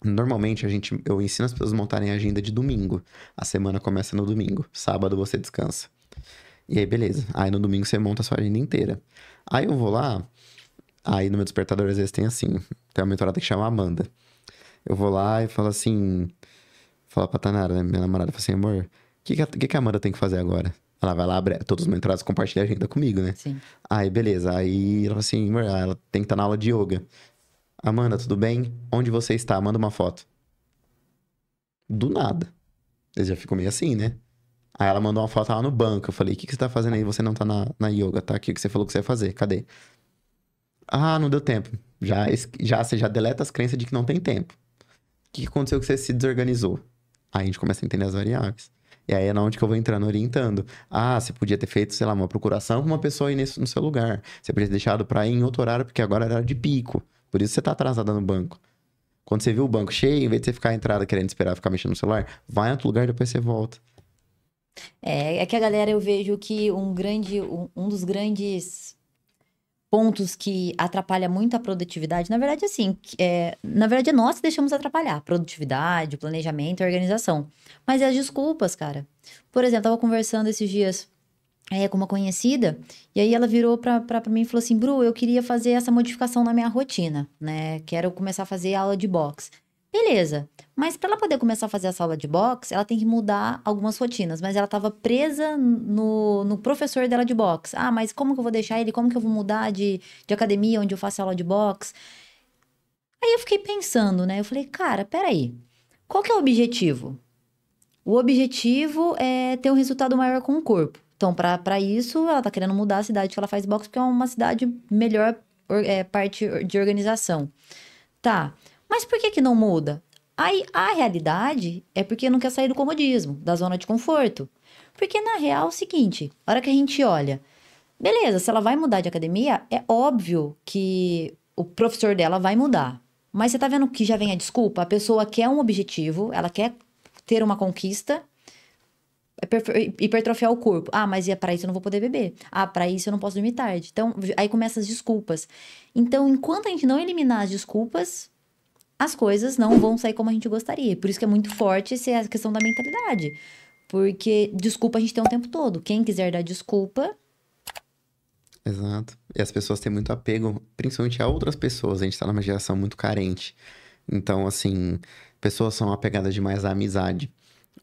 Normalmente eu ensino as pessoas a montarem a agenda de domingo. A semana começa no domingo. Sábado você descansa. E aí, beleza. Aí no domingo você monta a sua agenda inteira. Aí eu vou lá. Aí no meu despertador às vezes tem assim. Tem uma mentorada que chama Amanda. Eu vou lá e falo assim. Fala pra Tanara, né, minha namorada, fala assim, amor, o que a Amanda tem que fazer agora? Ela vai lá, abre todos os monitorados, compartilha a agenda comigo, né?
Sim.
Aí, beleza. Aí ela fala assim, amor, ela tem que estar na aula de yoga. Amanda, tudo bem? Onde você está? Manda uma foto. Do nada. Eu já fico meio assim, né? Aí ela mandou uma foto lá no banco. Eu falei, o que você tá fazendo aí? Você não tá na yoga, tá? O que você falou que você ia fazer? Cadê? Ah, não deu tempo. Você já deleta as crenças de que não tem tempo. O que aconteceu que você se desorganizou? Aí a gente começa a entender as variáveis. E aí é onde que eu vou entrando orientando. Ah, você podia ter feito, sei lá, uma procuração com uma pessoa aí no seu lugar. Você podia ter deixado pra ir em outro horário, porque agora era de pico. Por isso você tá atrasada no banco. Quando você viu o banco cheio, em vez de você ficar à entrada querendo esperar ficar mexendo no celular, vai em outro lugar e depois você volta.
É que a galera, eu vejo que um dos grandes pontos que atrapalha muito a produtividade, na verdade, assim, na verdade é nós que deixamos atrapalhar a produtividade, o planejamento, a organização. Mas é as desculpas, cara. Por exemplo, eu tava conversando esses dias com uma conhecida, e aí ela virou pra mim e falou assim, Bru, eu queria fazer essa modificação na minha rotina, né? Quero começar a fazer aula de boxe. Beleza, mas para ela poder começar a fazer essa aula de boxe, ela tem que mudar algumas rotinas, mas ela estava presa no professor dela de boxe. Ah, mas como que eu vou deixar ele? Como que eu vou mudar de academia onde eu faço aula de boxe? Aí eu fiquei pensando, né? Eu falei, cara, peraí, qual que é o objetivo? O objetivo é ter um resultado maior com o corpo. Então, para isso, ela tá querendo mudar a cidade que ela faz boxe, porque é uma cidade melhor, parte de organização. Tá, mas por que que não muda? Aí, a realidade é porque não quer sair do comodismo, da zona de conforto. Porque, na real, é o seguinte, a hora que a gente olha, beleza, se ela vai mudar de academia, é óbvio que o professor dela vai mudar. Mas você tá vendo que já vem a desculpa? A pessoa quer um objetivo, ela quer ter uma conquista, hipertrofiar o corpo. Ah, mas para isso eu não vou poder beber. Ah, para isso eu não posso dormir tarde. Então, aí começam as desculpas. Então, enquanto a gente não eliminar as desculpas, as coisas não vão sair como a gente gostaria. Por isso que é muito forte essa questão da mentalidade. Porque desculpa a gente tem o tempo todo. Quem quiser dar desculpa,
Exato. E as pessoas têm muito apego, principalmente a outras pessoas. A gente tá numa geração muito carente. Então, assim, pessoas são apegadas demais à amizade.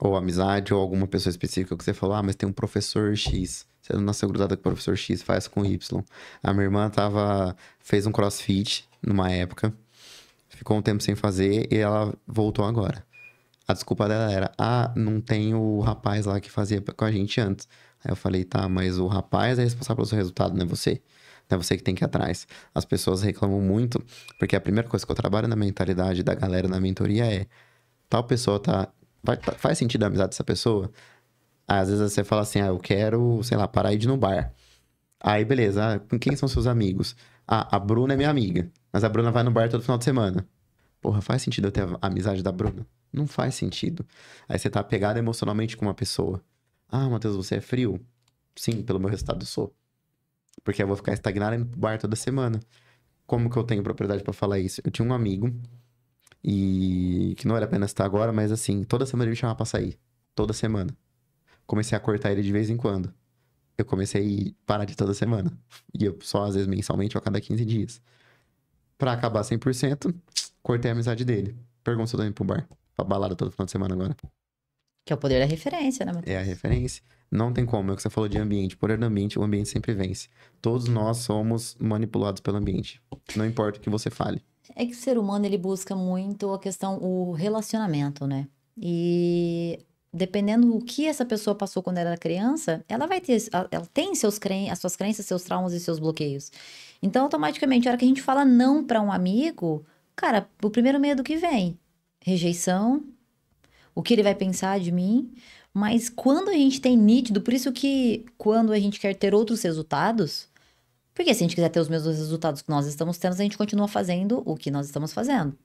Ou amizade, ou alguma pessoa específica que você falou, ah, mas tem um professor X. Você não nasceu grudada com o professor X, faz com Y. A minha irmã fez um CrossFit numa época, ficou um tempo sem fazer e ela voltou agora. A desculpa dela era, ah, não tem o rapaz lá que fazia com a gente antes. Aí eu falei, tá, mas o rapaz é responsável pelo seu resultado, não é você. Não é você que tem que ir atrás. As pessoas reclamam muito, porque a primeira coisa que eu trabalho na mentalidade da galera na mentoria é, tal pessoa faz sentido a amizade dessa pessoa? Aí, às vezes você fala assim, ah, eu quero, sei lá, parar de ir no bar. Aí, beleza, com quem são seus amigos? Ah, a Bruna é minha amiga, mas a Bruna vai no bar todo final de semana. Porra, faz sentido eu ter a amizade da Bruna? Não faz sentido. Aí você tá apegado emocionalmente com uma pessoa. Ah, Matheus, você é frio? Sim, pelo meu resultado eu sou. Porque eu vou ficar estagnado indo pro bar toda semana. Como que eu tenho propriedade pra falar isso? Eu tinha um amigo, e que não era apenas estar agora, mas assim, toda semana ele me chamava pra sair. Toda semana. Comecei a cortar ele de vez em quando. Eu comecei a parar de toda semana. E eu só, às vezes, mensalmente ou a cada 15 dias. Pra acabar 100%, cortei a amizade dele. Pergunta se eu tô indo pro bar. Pra balada todo final de semana agora.
que é o poder da referência, né,
É a
Matheus?
referência. Não tem como. É o que você falou de ambiente. Poder do ambiente, o ambiente sempre vence. Todos nós somos manipulados pelo ambiente. Não importa o que você fale.
É que o ser humano, ele busca muito a questão, o relacionamento, né? E dependendo do que essa pessoa passou quando era criança, ela vai ter, ela tem as suas crenças, seus traumas e seus bloqueios. Então, automaticamente, a hora que a gente fala não para um amigo, cara, o primeiro medo que vem, rejeição, o que ele vai pensar de mim. Mas quando a gente tem nítido, por isso que quando a gente quer ter outros resultados, porque se a gente quiser ter os mesmos resultados que nós estamos tendo, a gente continua fazendo o que nós estamos fazendo.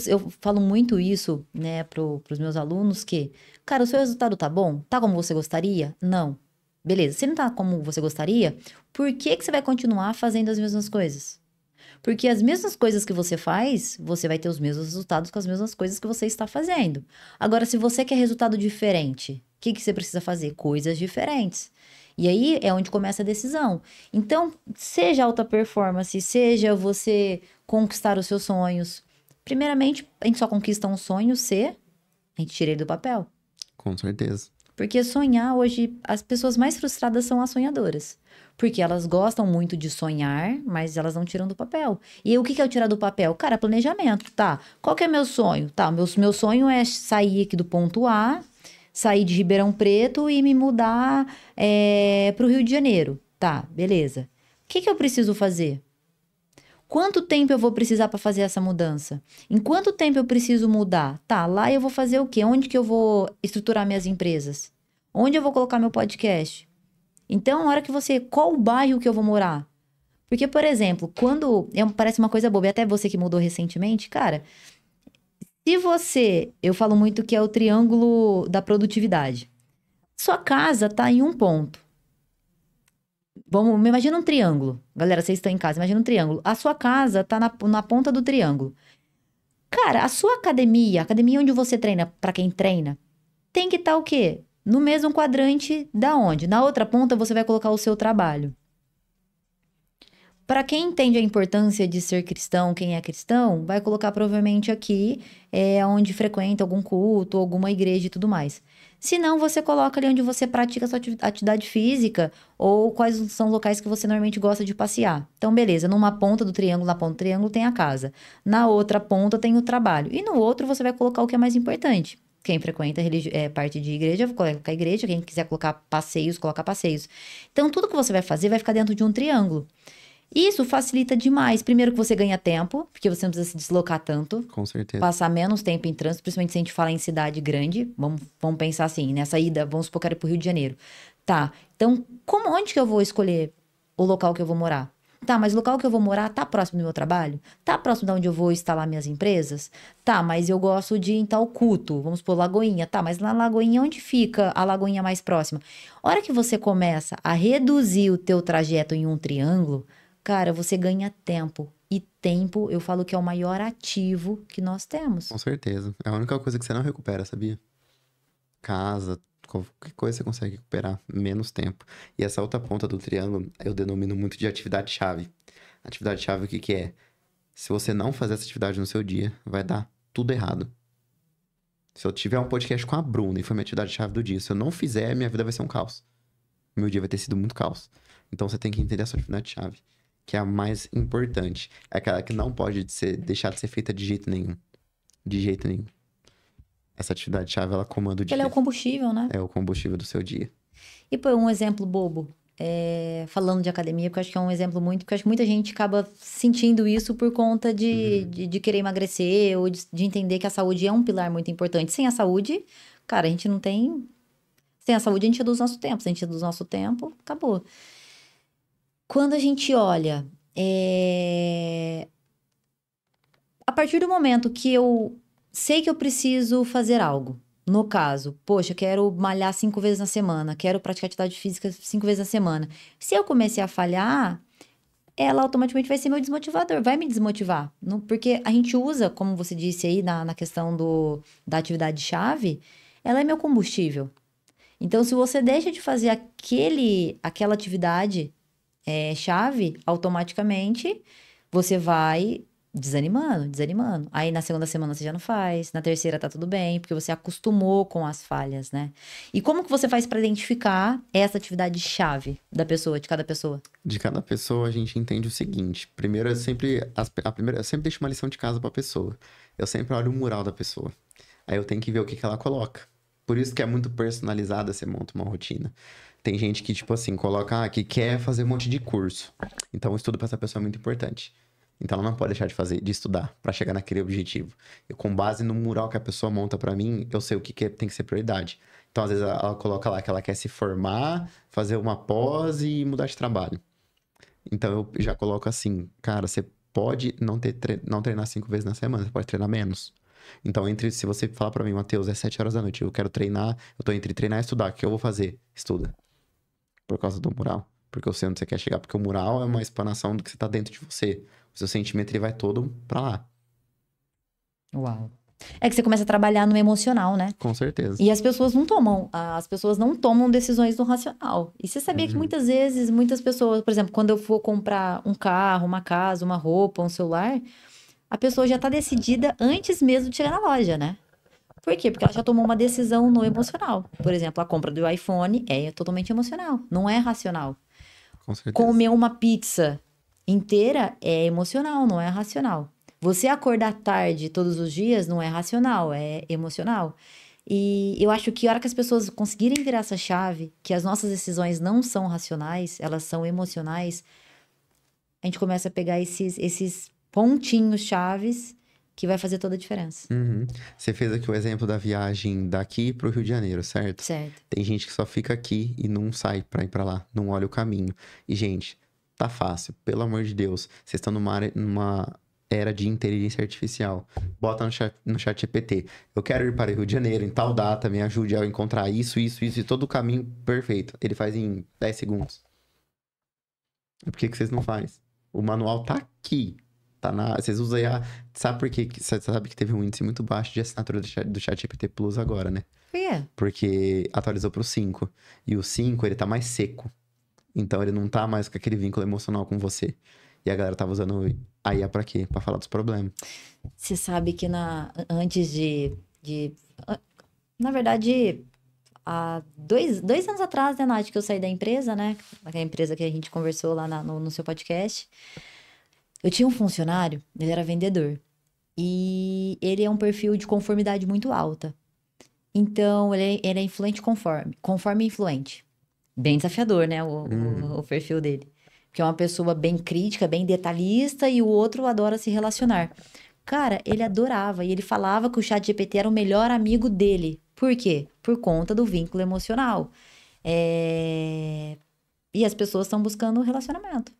Eu falo muito isso, né, pros meus alunos, que, cara, o seu resultado tá bom? Tá como você gostaria? Não. Beleza, se não tá como você gostaria, por que que você vai continuar fazendo as mesmas coisas? Porque as mesmas coisas que você faz, você vai ter os mesmos resultados com as mesmas coisas que você está fazendo. Agora, se você quer resultado diferente, o que que você precisa fazer? Coisas diferentes. E aí é onde começa a decisão. Então, seja alta performance, seja você conquistar os seus sonhos. Primeiramente, a gente só conquista um sonho se a gente tira ele do papel.
Com certeza.
Porque sonhar hoje, as pessoas mais frustradas são as sonhadoras. Porque elas gostam muito de sonhar, mas elas não tiram do papel. E o que que é eu tirar do papel? Cara, planejamento, tá? Qual que é meu sonho? Tá, meu sonho é sair aqui do ponto A, sair de Ribeirão Preto e me mudar para o Rio de Janeiro. Tá, beleza. O que que eu preciso fazer? Quanto tempo eu vou precisar para fazer essa mudança? Em quanto tempo eu preciso mudar? Tá, lá eu vou fazer o quê? Onde que eu vou estruturar minhas empresas? Onde eu vou colocar meu podcast? Então, a hora que você... Qual o bairro que eu vou morar? Porque, por exemplo, parece uma coisa boba, e até você que mudou recentemente, cara, se você... Eu falo muito que é o triângulo da produtividade. Sua casa tá em um ponto. Imagina um triângulo. Galera, vocês estão em casa, imagina um triângulo. A sua casa tá na ponta do triângulo. Cara, a sua academia, a academia onde você treina, pra quem treina, tem que estar o quê? No mesmo quadrante da onde? Na outra ponta você vai colocar o seu trabalho. Para quem entende a importância de ser cristão, quem é cristão, vai colocar provavelmente aqui, onde frequenta algum culto, alguma igreja e tudo mais. Se não, você coloca ali onde você pratica a sua atividade física ou quais são os locais que você normalmente gosta de passear. Então, beleza, numa ponta do triângulo, na ponta do triângulo tem a casa. Na outra ponta tem o trabalho. E no outro você vai colocar o que é mais importante. Quem frequenta parte de igreja, coloca a igreja. Quem quiser colocar passeios, coloca passeios. Então, tudo que você vai fazer vai ficar dentro de um triângulo. Isso facilita demais. Primeiro que você ganha tempo, porque você não precisa se deslocar tanto.
Com certeza.
Passar menos tempo em trânsito, principalmente se a gente fala em cidade grande. Vamos pensar assim, nessa ida, vamos supor que eu quero ir pro Rio de Janeiro. Tá, então, onde que eu vou escolher o local que eu vou morar? Tá, mas o local que eu vou morar tá próximo do meu trabalho? Tá próximo de onde eu vou instalar minhas empresas? Tá, mas eu gosto de ir em tal culto. Vamos supor, Lagoinha. Tá, mas na Lagoinha, onde fica a Lagoinha mais próxima? A hora que você começa a reduzir o teu trajeto em um triângulo, cara, você ganha tempo. E tempo, eu falo que é o maior ativo que nós temos.
Com certeza. É a única coisa que você não recupera, sabia? Casa, qualquer coisa você consegue recuperar menos tempo. E essa outra ponta do triângulo, eu denomino muito de atividade-chave. Atividade-chave, o que que é? Se você não fazer essa atividade no seu dia, vai dar tudo errado. Se eu tiver um podcast com a Bruna e foi minha atividade-chave do dia, se eu não fizer, minha vida vai ser um caos. Meu dia vai ter sido muito caos. Então você tem que entender a sua atividade-chave, que é a mais importante. É aquela que não pode deixar de ser feita de jeito nenhum. De jeito nenhum. Essa atividade-chave, ela comanda o dia.
Ela é o combustível, né?
É o combustível do seu dia.
E por um exemplo bobo, falando de academia, porque eu acho que é um exemplo porque eu acho que muita gente acaba sentindo isso por conta de querer emagrecer ou de entender que a saúde é um pilar muito importante. Sem a saúde, cara, a gente não tem... Sem a saúde, a gente reduz nosso tempo. Se a gente reduz nosso tempo, acabou. Quando a gente olha, a partir do momento que eu sei que eu preciso fazer algo, no caso, poxa, quero malhar 5 vezes na semana, quero praticar atividade física 5 vezes na semana. Se eu comecei a falhar, ela automaticamente vai ser meu desmotivador, vai me desmotivar. Porque a gente usa, como você disse aí na questão da atividade-chave, ela é meu combustível. Então, se você deixa de fazer aquela atividade chave, automaticamente você vai desanimando. Aí na segunda semana você já não faz, na terceira tá tudo bem, porque você acostumou com as falhas, né? E como que você faz para identificar essa atividade chave da pessoa, de cada pessoa?
De cada pessoa, a gente entende o seguinte. Primeiro, eu sempre deixo uma lição de casa pra pessoa. Eu sempre olho o mural da pessoa. Aí eu tenho que ver o que ela coloca. Por isso que é muito personalizada, você monta uma rotina. Tem gente que, tipo assim, coloca, que quer fazer um monte de curso. Então, o estudo para essa pessoa é muito importante. Então, ela não pode deixar de estudar para chegar naquele objetivo. Eu, com base no mural que a pessoa monta para mim, eu sei o que tem que ser prioridade. Então, às vezes, ela coloca lá que ela quer se formar, fazer uma pós e mudar de trabalho. Então, eu já coloco assim, cara, você pode não treinar 5 vezes na semana, você pode treinar menos. Então, se você falar para mim, Matheus, é 7 horas da noite, eu quero treinar, eu tô entre treinar e estudar, o que eu vou fazer? Estuda. Por causa do mural. Porque eu sei onde você quer chegar. Porque o mural é uma explanação do que você tá dentro de você. O seu sentimento, ele vai todo pra lá.
Uau. É que você começa a trabalhar no emocional, né?
Com certeza.
E as pessoas não tomam decisões no racional. E você sabia que muitas vezes, muitas pessoas, por exemplo, quando eu for comprar um carro, uma casa, uma roupa, um celular, a pessoa já tá decidida antes mesmo de chegar na loja, né? Por quê? Porque ela já tomou uma decisão no emocional. Por exemplo, a compra do iPhone é totalmente emocional, não é racional.
Com certeza.
Comer uma pizza inteira é emocional, não é racional. Você acordar tarde todos os dias não é racional, é emocional. E eu acho que a hora que as pessoas conseguirem virar essa chave, que as nossas decisões não são racionais, elas são emocionais, a gente começa a pegar esses pontinhos chaves que vai fazer toda a diferença.
Uhum. Você fez aqui o exemplo da viagem daqui pro Rio de Janeiro, certo?
Certo.
Tem gente que só fica aqui e não sai pra ir pra lá, não olha o caminho. E, gente, tá fácil, pelo amor de Deus. Vocês estão numa era de inteligência artificial. Bota no chat GPT. Eu quero ir para o Rio de Janeiro em tal data, me ajude a encontrar isso e todo o caminho perfeito. Ele faz em 10 segundos. Por que vocês não fazem? O manual tá aqui. Vocês usam IA. Sabe por quê? Você sabe que teve um índice muito baixo de assinatura do ChatGPT Plus agora, né?
Por quê?
Porque atualizou pro 5. E o 5, ele tá mais seco. Então ele não tá mais com aquele vínculo emocional com você. E a galera tava usando a IA pra quê? Pra falar dos problemas.
Você sabe que antes na verdade, há dois anos atrás, né, Nath, que eu saí da empresa, né? A empresa que a gente conversou lá no seu podcast. Eu tinha um funcionário, ele era vendedor. E ele é um perfil de conformidade muito alta. Então, ele é influente conforme influente. Bem desafiador, né, o perfil dele. Porque é uma pessoa bem crítica, bem detalhista, e o outro adora se relacionar. Cara, ele adorava, e ele falava que o ChatGPT era o melhor amigo dele. Por quê? Por conta do vínculo emocional. E as pessoas estão buscando um relacionamento.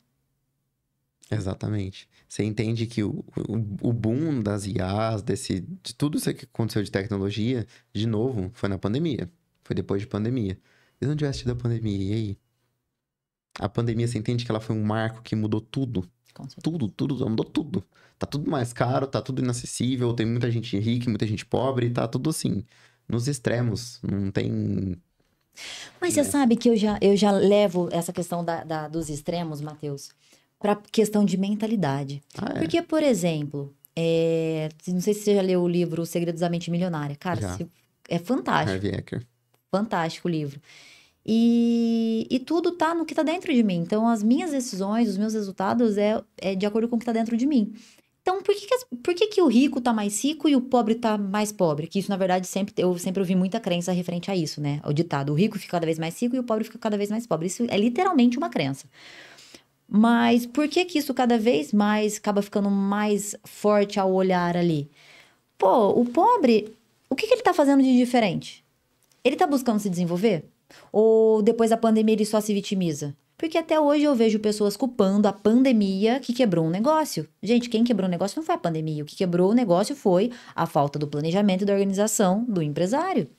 Exatamente. Você entende que o boom das IAs, de tudo isso que aconteceu de tecnologia, de novo, foi na pandemia. Foi depois de pandemia. E se não tivesse tido a pandemia, e aí? A pandemia, você entende que ela foi um marco que mudou tudo?
Com certeza.
Tudo, mudou tudo. Tá tudo mais caro, tá tudo inacessível, tem muita gente rica, muita gente pobre, tá tudo assim, nos extremos. Não tem...
Mas você sabe que eu já levo essa questão dos extremos, Matheus, para questão de mentalidade.
Ah, é?
Porque, por exemplo, não sei se você já leu o livro O Segredo da Mente Milionária. Cara,
Já.
é fantástico.
Harvey Eker.
Fantástico o livro. E tudo tá no que tá dentro de mim. Então, as minhas decisões, os meus resultados é de acordo com o que tá dentro de mim. Então, por que que o rico tá mais rico e o pobre tá mais pobre? Que isso, na verdade, eu sempre ouvi muita crença referente a isso, né? O ditado, o rico fica cada vez mais rico e o pobre fica cada vez mais pobre. Isso é literalmente uma crença. Mas por que que isso cada vez mais acaba ficando mais forte ao olhar ali? Pô, o pobre, o que que ele tá fazendo de diferente? Ele tá buscando se desenvolver? Ou depois da pandemia ele só se vitimiza? Porque até hoje eu vejo pessoas culpando a pandemia que quebrou um negócio. Gente, quem quebrou o negócio não foi a pandemia. O que quebrou o negócio foi a falta do planejamento e da organização do empresário.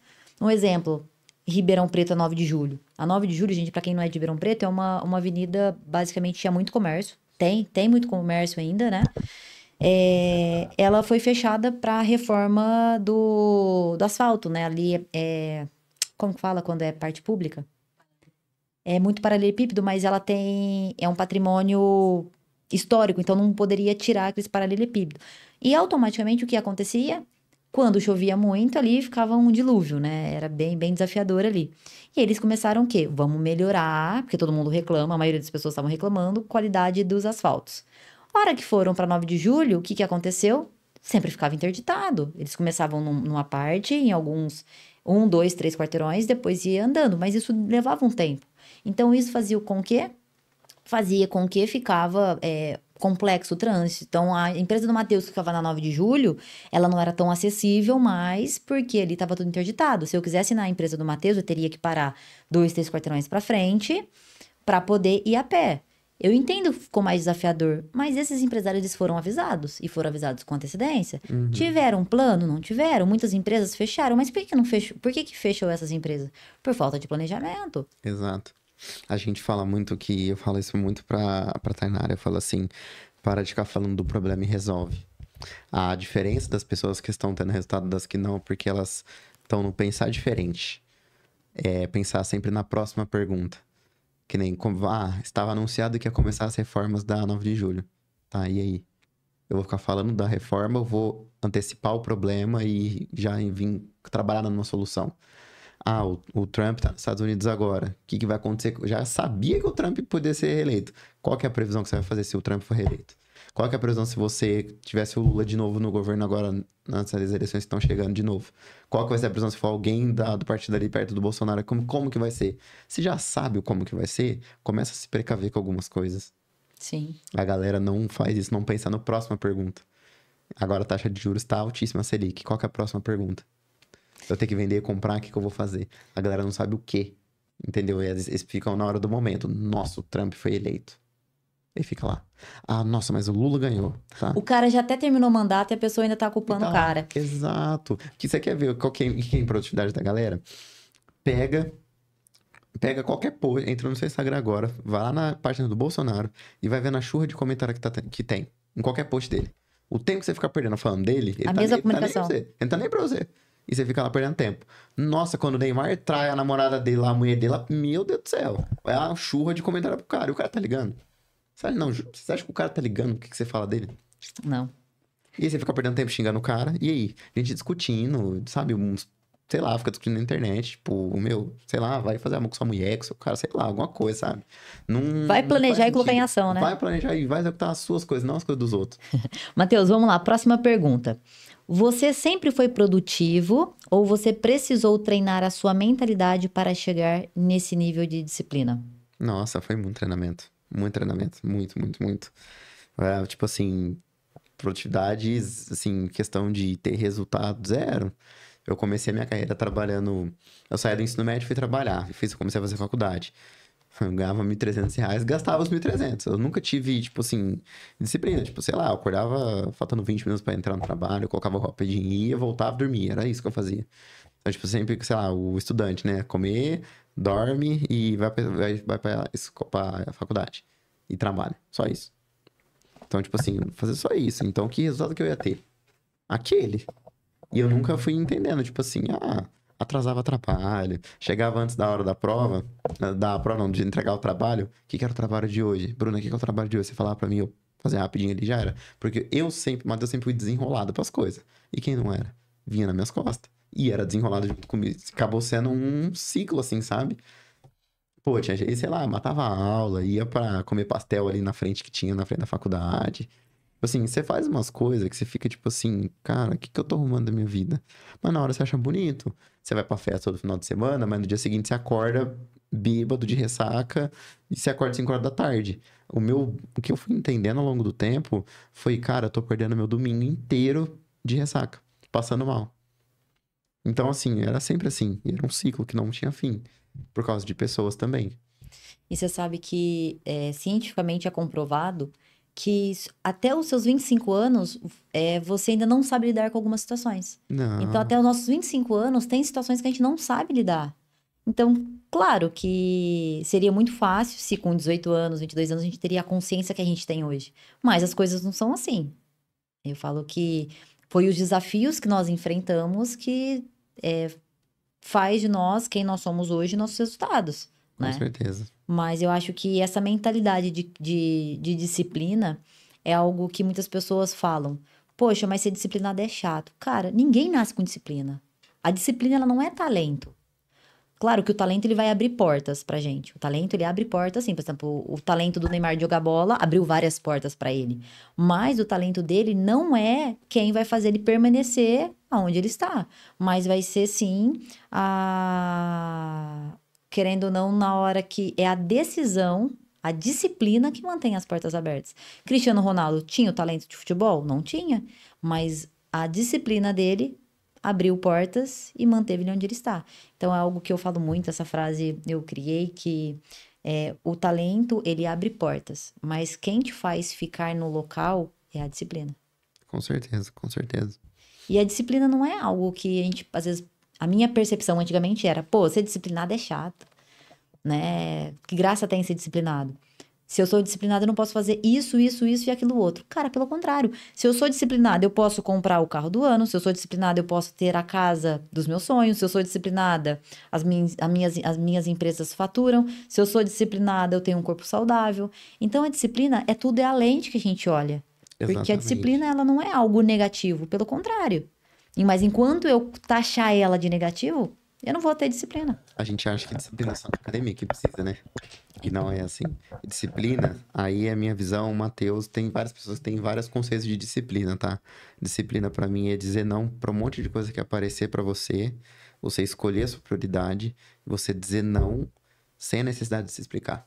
Um exemplo, Ribeirão Preto, a 9 de julho. A 9 de julho, gente, para quem não é de Ribeirão Preto, é uma avenida, basicamente, tinha muito comércio. Tem muito comércio ainda, né? Ela foi fechada para reforma do asfalto, né? Ali como que fala quando é parte pública? É muito paralelepípedo, mas ela é um patrimônio histórico, então não poderia tirar aqueles paralelepípedos. E automaticamente o que acontecia? Quando chovia muito ali, ficava um dilúvio, né? Era bem, bem desafiador ali. E eles começaram o quê? Vamos melhorar, porque todo mundo reclama, a maioria das pessoas estavam reclamando, qualidade dos asfaltos. A hora que foram para 9 de julho, o que que aconteceu? Sempre ficava interditado. Eles começavam numa parte, em alguns 2, 3 quarteirões, depois ia andando, mas isso levava um tempo. Então, isso fazia com que? Fazia com que ficava complexo o trânsito. Então, a empresa do Matheus que ficava na 9 de julho, ela não era tão acessível mais, porque ali estava tudo interditado. Se eu quisesse ir na empresa do Matheus, eu teria que parar 2, 3 quarteirões para frente para poder ir a pé. Eu entendo que ficou mais desafiador, mas esses empresários eles foram avisados, e foram avisados com antecedência. Tiveram um plano? Não tiveram. Muitas empresas fecharam, mas por que não fechou? Por que fechou essas empresas? Por falta de planejamento.
Exato. A gente fala muito eu falo isso muito pra Tainara, eu falo assim, para de ficar falando do problema e resolve. A diferença das pessoas que estão tendo resultado das que não, porque elas estão no pensar diferente. É pensar sempre na próxima pergunta. Que nem, estava anunciado que ia começar as reformas da 9 de julho. Tá, e aí? Eu vou ficar falando da reforma, eu vou antecipar o problema e já vir trabalhar numa solução. Ah, o Trump tá nos Estados Unidos agora. O que vai acontecer? Eu já sabia que o Trump poderia ser reeleito. Qual que é a previsão que você vai fazer se o Trump for reeleito? Qual que é a previsão se você tivesse o Lula de novo no governo agora, nessas eleições que estão chegando de novo? Qual que vai ser a previsão se for alguém do partido ali perto do Bolsonaro? Como que vai ser? Se já sabe como que vai ser, começa a se precaver com algumas coisas.
Sim.
A galera não faz isso, não pensa na próxima pergunta. Agora a taxa de juros está altíssima, Selic. Qual que é a próxima pergunta? Eu tenho que vender e comprar, o que eu vou fazer? A galera não sabe o quê, entendeu? E eles ficam na hora do momento. Nossa, o Trump foi eleito. E fica lá. Ah, nossa, mas o Lula ganhou, tá?
O cara já até terminou o mandato e a pessoa ainda tá culpando o cara.
Exato. Que você quer ver qual que é a improdutividade da galera? Pega qualquer post, entra no seu Instagram agora, vai lá na página do Bolsonaro e vai ver na churra de comentário que tem, em qualquer post dele. O tempo que você fica perdendo falando dele, ele
A mesma
Tá
comunicação.
nem pra você. Ele não tá nem pra você. E você fica lá perdendo tempo. Nossa, quando o Neymar trai a namorada dele lá, a mulher dele lá, meu Deus do céu. Vai lá, churra de comentário pro cara. E o cara tá ligando. Você acha que o cara tá ligando o que você fala dele?
Não.
E aí você fica perdendo tempo xingando o cara. E aí? Gente discutindo, sabe? Sei lá, fica discutindo na internet. Tipo, sei lá, vai fazer amor com sua mulher, com seu cara, sei lá, alguma coisa, sabe?
Vai planejar e colocar em ação, né?
Vai planejar e vai executar as suas coisas, não as coisas dos outros.
Matheus, vamos lá. Próxima pergunta. Você sempre foi produtivo ou você precisou treinar a sua mentalidade para chegar nesse nível de disciplina?
Nossa, foi muito treinamento. Muito treinamento. Muito, muito, muito. Tipo assim, produtividades, assim, questão de ter resultado zero. Eu comecei a minha carreira trabalhando... Eu saí do ensino médio e fui trabalhar. Comecei a fazer faculdade. Eu ganhava R$1.300, gastava os 1.300. Eu nunca tive, tipo assim, disciplina. Tipo, sei lá, eu acordava faltando 20 minutos pra entrar no trabalho, eu colocava roupa de ia, voltava, dormia. Era isso que eu fazia. Então, tipo, sempre, sei lá, o estudante, né? Comer, dorme e vai pra faculdade. E trabalha. Só isso. Então, tipo assim, fazer só isso. Então, que resultado que eu ia ter? Aquele. E eu nunca fui entendendo, tipo assim, atrasava trabalho, chegava antes da hora da prova, não, de entregar o trabalho. O que era o trabalho de hoje? Bruna, o que é o trabalho de hoje? Você falava pra mim, eu fazia rapidinho ali, já era. Porque Matheus sempre fui desenrolado pras coisas. E quem não era? Vinha nas minhas costas. E era desenrolado junto comigo. Acabou sendo um ciclo, assim, sabe? Pô, tinha gente, sei lá, matava a aula, ia pra comer pastel ali na frente que tinha, na frente da faculdade. Tipo assim, você faz umas coisas que você fica tipo assim, cara, o que eu tô arrumando da minha vida? Mas na hora você acha bonito. Você vai pra festa todo final de semana, mas no dia seguinte você acorda bêbado de ressaca e você acorda 5 horas da tarde. O que eu fui entendendo ao longo do tempo foi, cara, eu tô perdendo meu domingo inteiro de ressaca, passando mal. Então, assim, era sempre assim. E era um ciclo que não tinha fim. Por causa de pessoas também.
E você sabe que cientificamente é comprovado que até os seus 25 anos, você ainda não sabe lidar com algumas situações.
Não.
Então, até os nossos 25 anos, tem situações que a gente não sabe lidar. Então, claro que seria muito fácil se com 18 anos, 22 anos, a gente teria a consciência que a gente tem hoje. Mas as coisas não são assim. Eu falo que foi os desafios que nós enfrentamos que faz de nós quem nós somos hoje, nossos resultados.
Com
né?
certeza.
Mas eu acho que essa mentalidade de disciplina é algo que muitas pessoas falam. Poxa, mas ser disciplinado é chato. Cara, ninguém nasce com disciplina. A disciplina, ela não é talento. Claro que o talento, ele vai abrir portas pra gente. O talento, ele abre portas, sim. Por exemplo, o talento do Neymar de jogar bola abriu várias portas pra ele. Mas o talento dele não é quem vai fazer ele permanecer aonde ele está. Mas vai ser, sim, querendo ou não, na hora que é a decisão, a disciplina que mantém as portas abertas. Cristiano Ronaldo tinha o talento de futebol? Não tinha. Mas a disciplina dele abriu portas e manteve ele onde ele está. Então, é algo que eu falo muito, essa frase eu criei, que o talento, ele abre portas, mas quem te faz ficar no local é a disciplina.
Com certeza, com certeza.
E a disciplina não é algo que a gente, às vezes, a minha percepção antigamente era, ser disciplinado é chato, né? Que graça tem ser disciplinado? Se eu sou disciplinada, eu não posso fazer isso e aquilo outro. Cara, pelo contrário. Se eu sou disciplinada, eu posso comprar o carro do ano. Se eu sou disciplinada, eu posso ter a casa dos meus sonhos. Se eu sou disciplinada, as minhas empresas faturam. Se eu sou disciplinada, eu tenho um corpo saudável. Então, a disciplina é tudo, é a lente que a gente olha. Porque a
Exatamente.
disciplina, ela não é algo negativo, pelo contrário. Mas enquanto eu taxar ela de negativo, eu não vou ter disciplina.
A gente acha que disciplina é só na academia que precisa, né? E não é assim. Disciplina, aí é a minha visão, Matheus, tem várias pessoas que têm vários conceitos de disciplina, tá? Disciplina pra mim é dizer não pra um monte de coisa que aparecer pra você, você escolher a sua prioridade, você dizer não sem a necessidade de se explicar.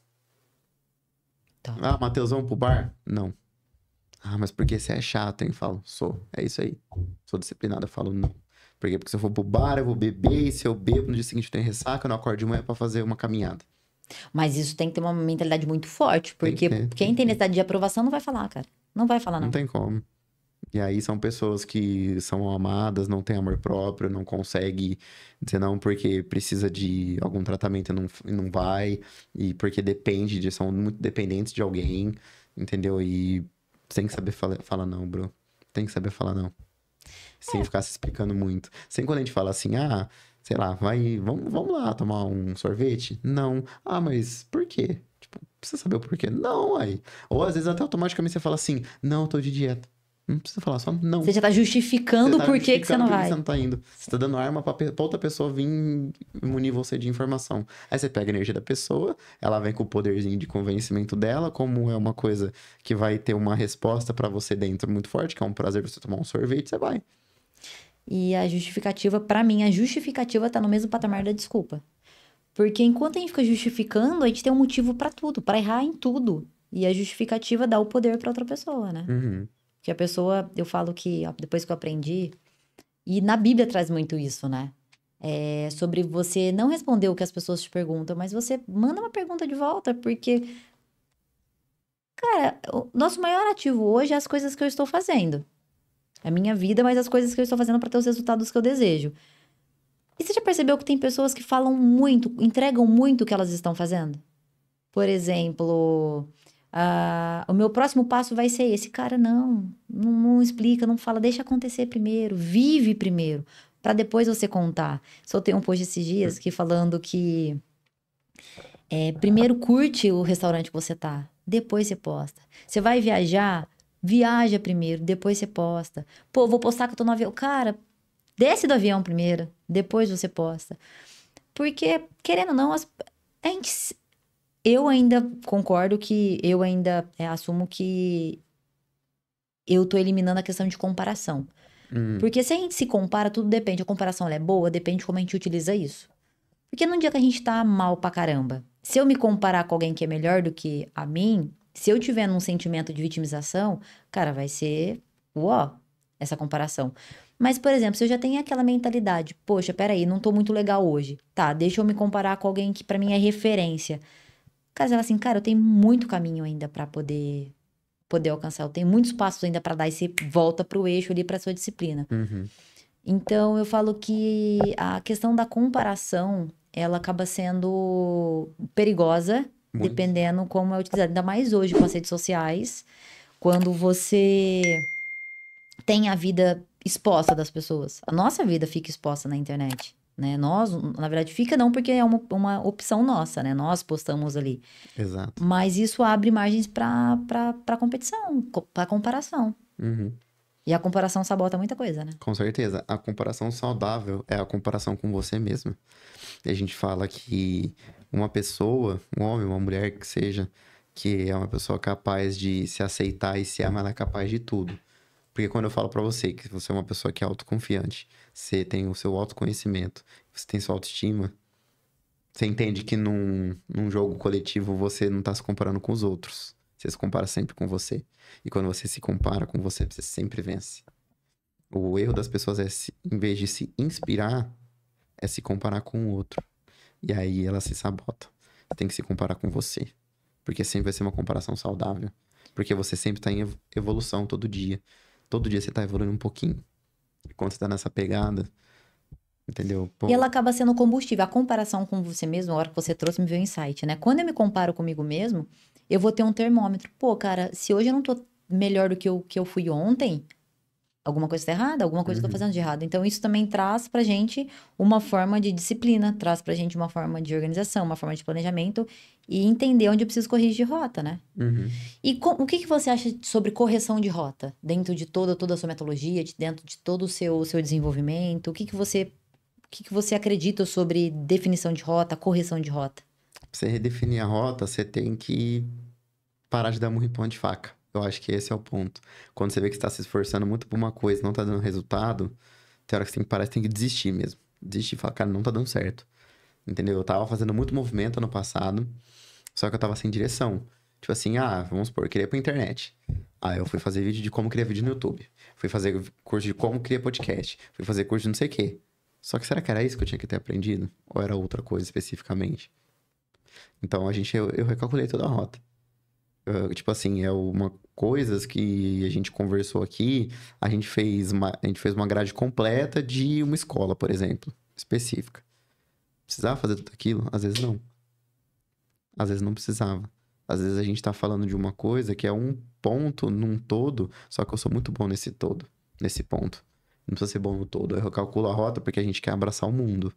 Tá.
Ah, Matheus, vamos pro bar? Não. Ah, mas porque você é chato, hein? Falo, sou. É isso aí. Sou disciplinado, eu falo não. Por quê? Porque se eu for pro bar, eu vou beber, e se eu bebo, no dia seguinte eu tenho ressaca, eu não acordo de manhã pra fazer uma caminhada.
Mas isso tem que ter uma mentalidade muito forte,
Tem que
porque
ter,
quem tem necessidade de aprovação não vai falar, cara. Não vai falar,
não
não.
tem como. E aí são pessoas que são amadas, não têm amor próprio, não consegue dizer não porque precisa de algum tratamento e não vai, e porque são muito dependentes de alguém, entendeu? E tem que saber falar não, bro. Tem que saber falar não. Sem ficar se explicando muito. Sem quando a gente fala assim, ah, sei lá, vamos lá tomar um sorvete? Não. Ah, mas por quê? Tipo, precisa saber o porquê. Não, aí. Ou às vezes até automaticamente você fala assim, não, eu tô de dieta. Não precisa falar, só não.
Você já tá justificando
Tá
por que que você
justificando
não
por que
vai.
você não tá indo. Você tá dando arma pra outra pessoa vir munir você de informação. Aí você pega a energia da pessoa, ela vem com o poderzinho de convencimento dela, como é uma coisa que vai ter uma resposta pra você dentro muito forte, que é um prazer você tomar um sorvete, você vai.
E a justificativa, pra mim, a justificativa tá no mesmo patamar da desculpa. Porque enquanto a gente fica justificando, a gente tem um motivo pra tudo, pra errar em tudo. E a justificativa dá o poder pra outra pessoa, né?
Uhum.
Que a pessoa, eu falo que ó, depois que eu aprendi, e na Bíblia traz muito isso, né? É sobre você não responder o que as pessoas te perguntam, mas você manda uma pergunta de volta, porque, cara, o nosso maior ativo hoje é as coisas que eu estou fazendo. É a minha vida, mas as coisas que eu estou fazendo para ter os resultados que eu desejo. E você já percebeu que tem pessoas que falam muito, entregam muito o que elas estão fazendo? Por exemplo, o meu próximo passo vai ser esse. Cara, não explica, não fala, deixa acontecer primeiro, vive primeiro, para depois você contar. Soltei um post esses dias que falando que primeiro curte o restaurante que você tá, depois você posta. Você vai viajar, viaja primeiro, depois você posta. Pô, vou postar que eu tô no avião. Cara, desce do avião primeiro, depois você posta. Porque, querendo ou não, a gente eu ainda concordo que eu ainda assumo que eu tô eliminando a questão de comparação.
Uhum.
Porque se a gente se compara, tudo depende. A comparação ela é boa, depende de como a gente utiliza isso. Porque num dia que a gente tá mal pra caramba, se eu me comparar com alguém que é melhor do que a mim, se eu tiver num sentimento de vitimização, cara, vai ser uó, essa comparação. Mas, por exemplo, se eu já tenho aquela mentalidade, poxa, peraí, não tô muito legal hoje. Tá, deixa eu me comparar com alguém que pra mim é referência. Cara, ela assim, cara, eu tenho muito caminho ainda pra poder alcançar. Eu tenho muitos passos ainda pra dar e você volta pro eixo ali pra sua disciplina.
Uhum.
Então, eu falo que a questão da comparação, ela acaba sendo perigosa,
Muito.
dependendo como é utilizada. Ainda mais hoje com as redes sociais, quando você tem a vida exposta das pessoas. A nossa vida fica exposta na internet, né? Nós, na verdade, fica não porque é uma opção nossa, né? Nós postamos ali.
Exato.
Mas isso abre margens para competição, para comparação.
Uhum.
E a comparação sabota muita coisa, né?
Com certeza. A comparação saudável é a comparação com você mesmo. E a gente fala que uma pessoa, um homem, uma mulher que seja, que é uma pessoa capaz de se aceitar e se amar, ela é capaz de tudo. Porque quando eu falo pra você que você é uma pessoa que é autoconfiante, você tem o seu autoconhecimento, você tem sua autoestima, você entende que num jogo coletivo você não tá se comparando com os outros. Você se compara sempre com você. E quando você se compara com você, você sempre vence. O erro das pessoas é, em vez de se inspirar, é se comparar com o outro. E aí ela se sabota. Você tem que se comparar com você. Porque sempre vai ser uma comparação saudável. Porque você sempre tá em evolução todo dia. Todo dia você tá evoluindo um pouquinho. E quando você tá nessa pegada, entendeu? Pô,
E ela acaba sendo combustível. A comparação com você mesmo, a hora que você trouxe, me veio um insight, né? Quando eu me comparo comigo mesmo, eu vou ter um termômetro. Pô, cara, se hoje eu não tô melhor do que eu fui ontem, alguma coisa está errada, alguma coisa eu tô fazendo de errado. Então, isso também traz pra gente uma forma de disciplina, traz pra gente uma forma de organização, uma forma de planejamento e entender onde eu preciso corrigir rota, né?
Uhum.
E o que que você acha sobre correção de rota? Dentro de toda a sua metodologia, dentro de todo o seu desenvolvimento? O que que você acredita sobre definição de rota, correção de rota?
Pra você redefinir a rota, você tem que parar de dar murro em ponta de faca. Eu acho que esse é o ponto. Quando você vê que você tá se esforçando muito por uma coisa e não tá dando resultado, tem hora que você tem que parar, você tem que desistir mesmo. Desistir e falar, cara, não tá dando certo. Entendeu? Eu tava fazendo muito movimento ano passado, só que eu tava sem direção. Tipo assim, vamos supor, eu queria ir pra internet. Eu fui fazer vídeo de como criar vídeo no YouTube. Fui fazer curso de como criar podcast. Fui fazer curso de não sei o quê. Só que será que era isso que eu tinha que ter aprendido? Ou era outra coisa especificamente? Então eu recalculei toda a rota. Tipo assim, coisas que a gente conversou aqui, a gente fez uma grade completa de uma escola, por exemplo, específica. Precisava fazer tudo aquilo? Às vezes não. Às vezes não precisava. Às vezes a gente tá falando de uma coisa que é um ponto num todo, só que eu sou muito bom nesse todo, nesse ponto. Não precisa ser bom no todo. Eu calculo a rota porque a gente quer abraçar o mundo.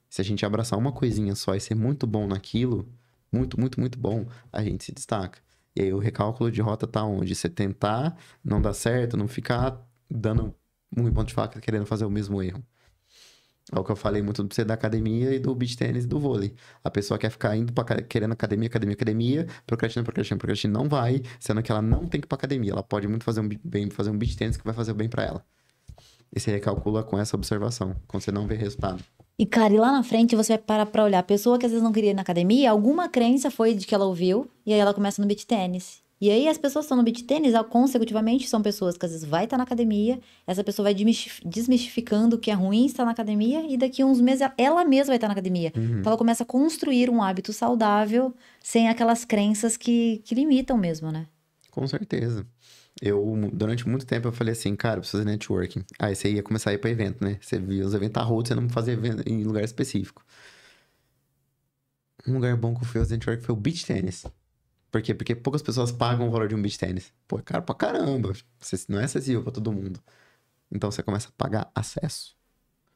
Se a gente abraçar uma coisinha só e ser muito bom naquilo, muito, muito, muito bom, a gente se destaca. E aí o recálculo de rota tá onde? Você tentar, não dar certo, não ficar dando um ponto de faca querendo fazer o mesmo erro. É o que eu falei muito pra você da academia e do beach tennis e do vôlei. A pessoa quer ficar indo querendo academia, academia, academia, procrastinando, procrastinando, procrastinando, não vai, sendo que ela não tem que ir pra academia. Ela pode muito fazer um beach tennis que vai fazer o bem pra ela. E você recalcula com essa observação, quando você não vê resultado.
E, cara, e lá na frente você vai parar pra olhar. A pessoa que às vezes não queria ir na academia, alguma crença foi de que ela ouviu, e aí ela começa no beach tênis. E aí as pessoas que estão no beach tênis, consecutivamente, são pessoas que às vezes vai estar na academia, essa pessoa vai desmistificando o que é ruim estar na academia, e daqui a uns meses ela mesma vai estar na academia. Então ela começa a construir um hábito saudável, sem aquelas crenças que limitam mesmo, né?
Com certeza. Durante muito tempo, eu falei assim, cara, eu preciso fazer networking. Aí você ia começar a ir pra evento, né? Você via os eventos a rodo, você não fazia evento em lugar específico. Um lugar bom que eu fui fazer networking foi o beach tennis. Por quê? Porque poucas pessoas pagam o valor de um beach tennis. Pô, é caro pra caramba. Não é acessível pra todo mundo. Então você começa a pagar acesso.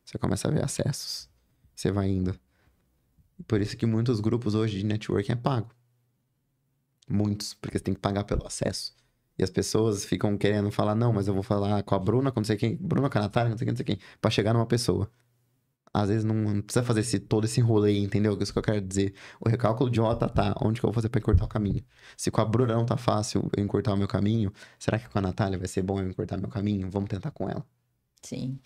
Você começa a ver acessos. Você vai indo. Por isso que muitos grupos hoje de networking é pago. Muitos, porque você tem que pagar pelo acesso. E as pessoas ficam querendo falar, não, mas eu vou falar com a Bruna, com não sei quem, Bruna com a Natália, não sei quem, não sei quem, pra chegar numa pessoa. Às vezes não precisa fazer todo esse rolê, entendeu? Isso que eu quero dizer. O recálculo de rota tá, onde que eu vou fazer pra encurtar o caminho? Se com a Bruna não tá fácil eu encurtar o meu caminho, será que com a Natália vai ser bom eu encurtar meu caminho? Vamos tentar com ela.
Sim.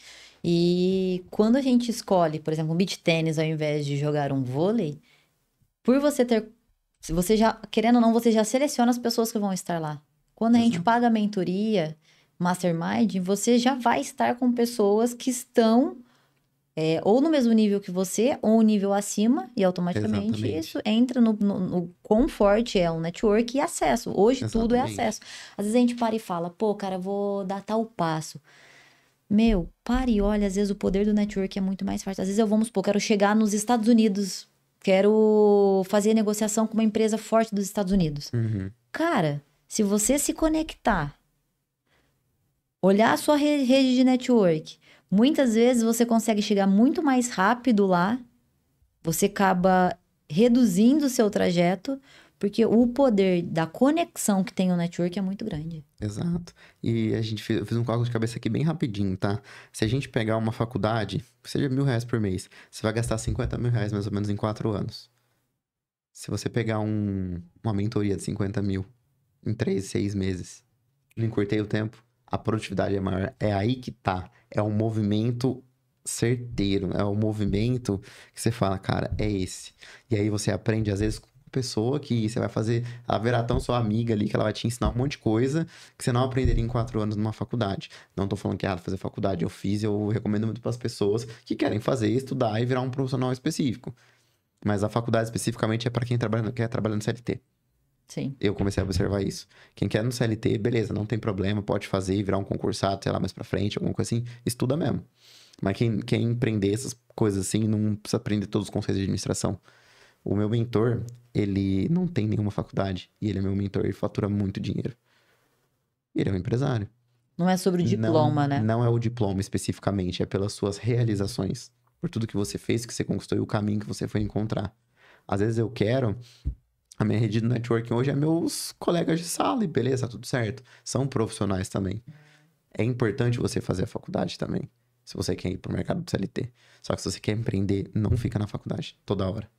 E quando a gente escolhe, por exemplo, um beach tênis ao invés de jogar um vôlei, por você ter. Se você já, querendo ou não, você já seleciona as pessoas que vão estar lá. Quando a gente
Exato.
paga a mentoria, Mastermind, você já vai estar com pessoas que estão ou no mesmo nível que você, ou um nível acima, e automaticamente
Exatamente.
isso entra no quão forte é o network e acesso. Hoje tudo é
Exatamente.
acesso. Às vezes a gente para e fala, pô, cara, eu vou dar tal passo. Meu, pare e olha, às vezes o poder do network é muito mais forte. Às vezes eu, vamos supor, quero chegar nos Estados Unidos, quero fazer negociação com uma empresa forte dos Estados Unidos.
Uhum.
Cara, se você se conectar, olhar a sua rede de network, muitas vezes você consegue chegar muito mais rápido lá, você acaba reduzindo o seu trajeto, porque o poder da conexão que tem o network é muito grande.
Exato. E eu fiz um cálculo de cabeça aqui bem rapidinho, tá? Se a gente pegar uma faculdade, que seja R$ 1.000 por mês, você vai gastar R$ 50 mil mais ou menos em 4 anos. Se você pegar uma mentoria de 50 mil em 3, 6 meses, não encurtei o tempo, a produtividade é maior. É aí que tá. É um movimento certeiro. É um movimento que você fala, cara, é esse. E aí você aprende, às vezes, com uma pessoa que você vai fazer. Ela verá tão sua amiga ali que ela vai te ensinar um monte de coisa que você não aprenderia em 4 anos numa faculdade. Não tô falando que é errado fazer faculdade. Eu fiz, eu recomendo muito para as pessoas que querem fazer, estudar e virar um profissional específico. Mas a faculdade especificamente é para quem quer trabalhar no CLT.
Sim.
Eu comecei a observar isso. Quem quer no CLT, beleza, não tem problema, pode fazer e virar um concursado, sei lá, mais pra frente, alguma coisa assim, estuda mesmo. Mas quem quer empreender essas coisas assim, não precisa aprender todos os conceitos de administração. O meu mentor, ele não tem nenhuma faculdade, e ele é meu mentor e fatura muito dinheiro. Ele é um empresário.
Não é sobre o diploma, né?
Não é o diploma especificamente, é pelas suas realizações. Por tudo que você fez, que você conquistou e o caminho que você foi encontrar. Às vezes eu quero... A minha rede de networking hoje é meus colegas de sala e beleza, tudo certo. São profissionais também. É importante você fazer a faculdade também. Se você quer ir pro mercado do CLT. Só que se você quer empreender, não fica na faculdade toda hora.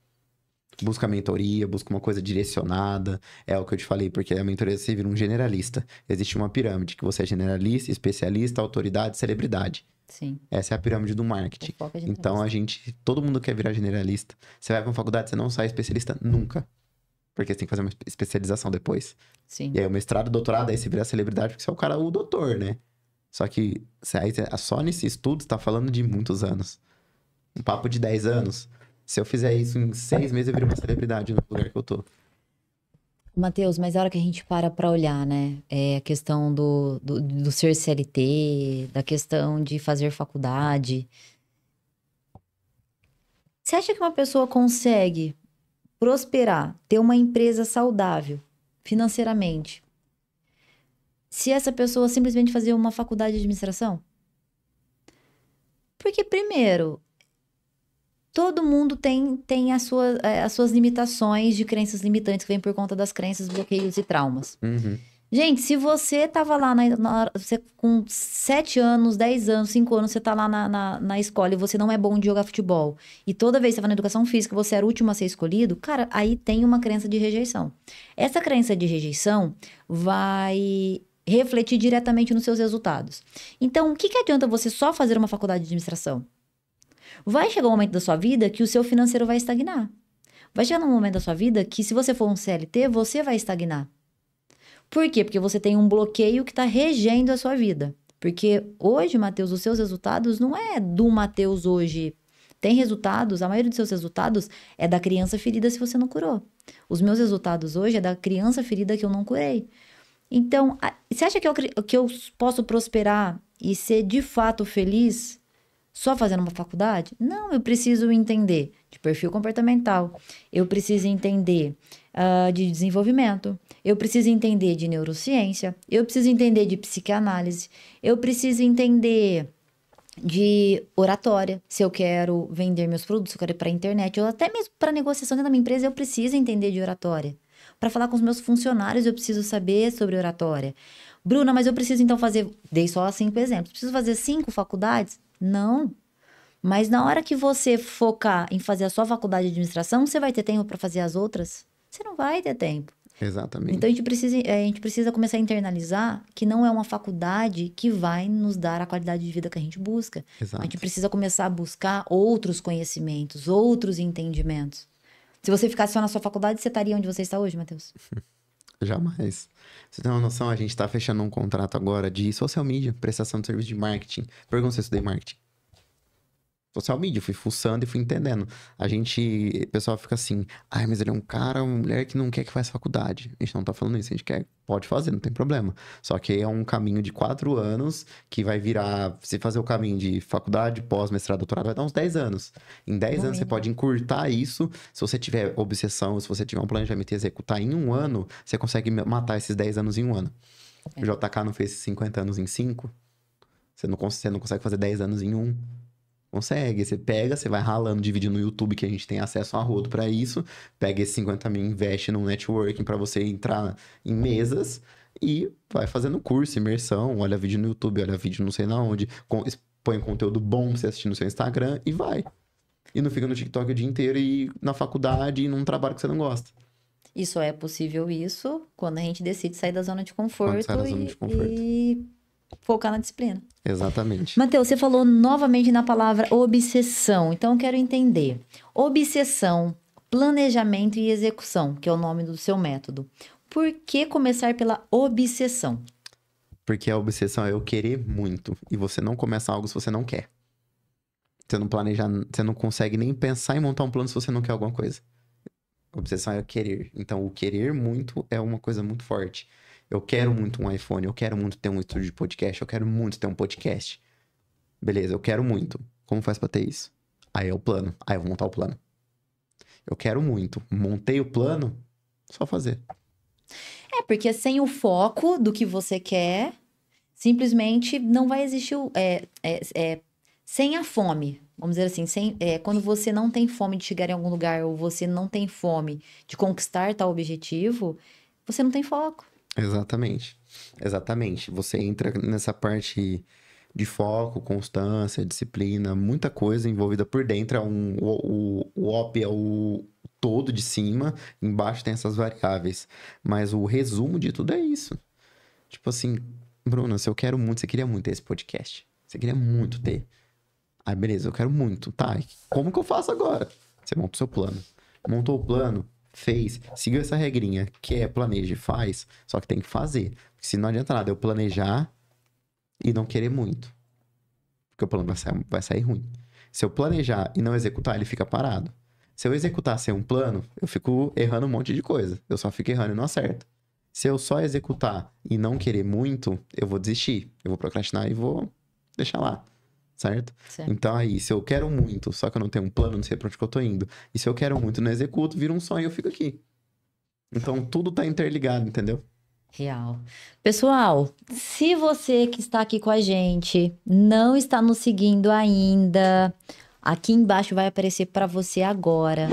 Busca mentoria, busca uma coisa direcionada. É o que eu te falei, porque a mentoria você vira um generalista. Existe uma pirâmide, que você é generalista, especialista, autoridade, celebridade.
Sim.
Essa é a pirâmide do marketing.
O foco é
Então todo mundo quer virar generalista. Você vai pra uma faculdade, você não sai especialista nunca. Porque você tem que fazer uma especialização depois.
Sim.
E aí o mestrado, doutorado, aí você vira celebridade, porque você é o cara, o doutor, né? Só que só nesse estudo você tá falando de muitos anos. Um papo de 10 anos. Se eu fizer isso em 6 meses, eu viro uma celebridade no lugar que eu tô.
Matheus, mas a hora que a gente para pra olhar, né? É a questão do ser CLT, da questão de fazer faculdade. Você acha que uma pessoa consegue prosperar, ter uma empresa saudável financeiramente, se essa pessoa simplesmente fazer uma faculdade de administração? Porque, primeiro, todo mundo tem as suas limitações de crenças limitantes que vêm por conta das crenças, bloqueios e traumas.
Uhum.
Gente, se você tava lá você, com 7 anos, 10 anos, 5 anos, você tá lá na escola e você não é bom de jogar futebol, e toda vez que você vai na educação física, você era o último a ser escolhido, cara, aí tem uma crença de rejeição. Essa crença de rejeição vai refletir diretamente nos seus resultados. Então, o que adianta você só fazer uma faculdade de administração? Vai chegar um momento da sua vida que o seu financeiro vai estagnar. Vai chegar um momento da sua vida que, se você for um CLT, você vai estagnar. Por quê? Porque você tem um bloqueio que está regendo a sua vida. Porque hoje, Matheus, os seus resultados não é do Matheus hoje. Tem resultados, a maioria dos seus resultados é da criança ferida se você não curou. Os meus resultados hoje é da criança ferida que eu não curei. Então, você acha que eu posso prosperar e ser de fato feliz só fazendo uma faculdade? Não, eu preciso entender de perfil comportamental, eu preciso entender de desenvolvimento, eu preciso entender de neurociência, eu preciso entender de psicanálise, eu preciso entender de oratória, se eu quero vender meus produtos, se eu quero ir para a internet, ou até mesmo para negociação dentro da minha empresa, eu preciso entender de oratória. Para falar com os meus funcionários, eu preciso saber sobre oratória. Bruna, mas eu preciso então dei só 5 exemplos, preciso fazer 5 faculdades? Não. Mas na hora que você focar em fazer a sua faculdade de administração, você vai ter tempo para fazer as outras? Você não vai ter tempo.
Exatamente.
Então, a gente precisa começar a internalizar que não é uma faculdade que vai nos dar a qualidade de vida que a gente busca.
Exato.
A gente precisa começar a buscar outros conhecimentos, outros entendimentos. Se você ficasse só na sua faculdade, você estaria onde você está hoje, Matheus?
Jamais. Você tem uma noção, a gente tá fechando um contrato agora de social media, prestação de serviço de marketing. Pergunta se eu estudei marketing. Social media, fui fuçando e fui entendendo. O pessoal fica assim, ai, mas ele é um cara, uma mulher que não quer que faça faculdade. A gente não tá falando isso, a gente quer, pode fazer, não tem problema. Só que é um caminho de 4 anos que vai virar, se fazer o caminho de faculdade, pós-mestrado, doutorado, vai dar uns 10 anos. Em 10 anos você pode encurtar isso, se você tiver obsessão, se você tiver um planejamento e executar em 1 ano, você consegue matar esses 10 anos em 1 ano. O JK não fez 50 anos em 5, você não consegue fazer 10 anos em 1. Consegue, você pega, você vai ralando de vídeo no YouTube, que a gente tem acesso a rodo pra isso, pega esses 50 mil, investe num networking pra você entrar em mesas e vai fazendo curso, imersão, olha vídeo no YouTube, olha vídeo não sei na onde, põe conteúdo bom pra você assistir no seu Instagram e vai. E não fica no TikTok o dia inteiro e na faculdade e num trabalho que você não gosta.
E só é possível isso quando a gente decide sair da zona de conforto, e focar na disciplina.
Exatamente.
Matheus, você falou novamente na palavra obsessão, então eu quero entender. Obsessão, planejamento e execução, que é o nome do seu método. Por que começar pela obsessão?
Porque a obsessão é eu querer muito, e você não começa algo se você não quer. Você não planeja, você não consegue nem pensar em montar um plano se você não quer alguma coisa. Obsessão é querer. Então, o querer muito é uma coisa muito forte. Eu quero muito um iPhone, eu quero muito ter um estúdio de podcast, eu quero muito ter um podcast. Beleza, eu quero muito. Como faz pra ter isso? Aí é o plano. Aí eu vou montar o plano. Eu quero muito. Montei o plano, só fazer.
Porque sem o foco do que você quer, simplesmente não vai existir sem a fome. Vamos dizer assim, quando você não tem fome de chegar em algum lugar ou você não tem fome de conquistar tal objetivo, você não tem foco.
Exatamente. Exatamente. Você entra nessa parte de foco, constância, disciplina, muita coisa envolvida por dentro. O OP é o todo de cima, embaixo tem essas variáveis. Mas o resumo de tudo é isso. Tipo assim, Bruna, se eu quero muito, você queria muito ter esse podcast. Você queria muito ter. Ah, beleza, eu quero muito. Tá, e como que eu faço agora? Você monta o seu plano. Montou o plano, fez, seguiu essa regrinha, que é planeja e faz, só que tem que fazer. Porque se não adianta nada eu planejar e não querer muito. Porque o plano vai sair ruim. Se eu planejar e não executar, ele fica parado. Se eu executar sem um plano, eu fico errando um monte de coisa. Eu só fico errando e não acerto. Se eu só executar e não querer muito, eu vou desistir. Eu vou procrastinar e vou deixar lá. Certo?
Certo.
Então aí, se eu quero muito, só que eu não tenho um plano, não sei pra onde que eu tô indo. E se eu quero muito e não executo, vira um sonho e eu fico aqui. Então tudo tá interligado, entendeu?
Real. Pessoal, se você que está aqui com a gente não está nos seguindo ainda, aqui embaixo vai aparecer para você agora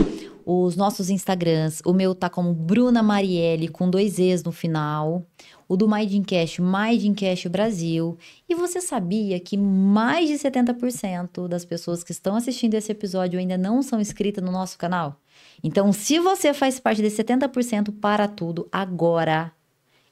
os nossos Instagrams. O meu tá como Bruna Marielle com 2 Es no final. O do Mindcast, Mindcast Brasil. E você sabia que mais de 70% das pessoas que estão assistindo esse episódio ainda não são inscritas no nosso canal? Então, se você faz parte desse 70%, para tudo agora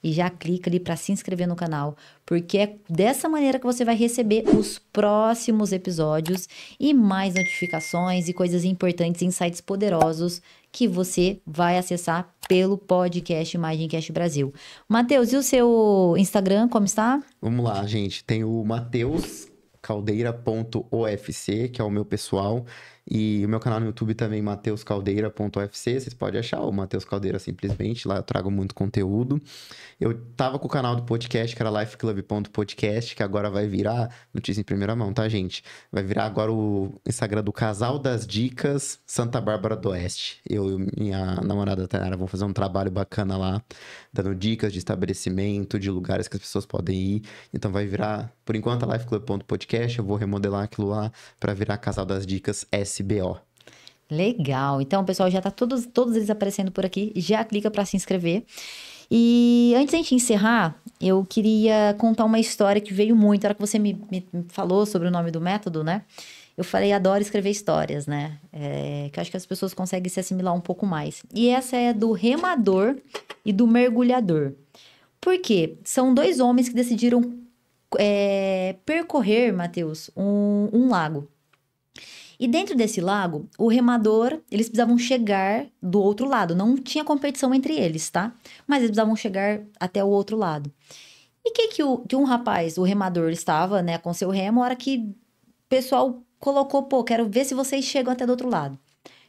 e já clica ali para se inscrever no canal, porque é dessa maneira que você vai receber os próximos episódios e mais notificações e coisas importantes, insights poderosos que você vai acessar pelo podcast Mindcast Brasil. Matheus, e o seu Instagram, como está?
Vamos lá, gente. Tem o mateuscaldeira.ofc, que é o meu pessoal. E o meu canal no YouTube também, mateuscaldeira.ofc. Vocês podem achar o Mateus Caldeira simplesmente. Lá eu trago muito conteúdo. Eu tava com o canal do podcast, que era lifeclub.podcast, que agora vai virar notícia em primeira mão, tá, gente? Vai virar agora o Instagram do Casal das Dicas Santa Bárbara do Oeste. Eu e minha namorada Tainara vamos fazer um trabalho bacana lá, dando dicas de estabelecimento, de lugares que as pessoas podem ir. Então vai virar, por enquanto, a lifeclub.podcast. Eu vou remodelar aquilo lá para virar Casal das Dicas SBO.
Legal. Então, pessoal, já tá todos eles aparecendo por aqui. Já clica para se inscrever. E antes da gente encerrar, eu queria contar uma história que veio muito. Na hora que você me falou sobre o nome do método, né? Eu falei, adoro escrever histórias, né? Que eu acho que as pessoas conseguem se assimilar um pouco mais. E essa é do remador e do mergulhador. Por quê? São 2 homens que decidiram percorrer, Matheus, um lago. E dentro desse lago, o remador, eles precisavam chegar do outro lado. Não tinha competição entre eles, tá? Mas eles precisavam chegar até o outro lado. E que um rapaz, o remador, estava, né, com seu remo, a hora que o pessoal colocou, pô, quero ver se vocês chegam até do outro lado. O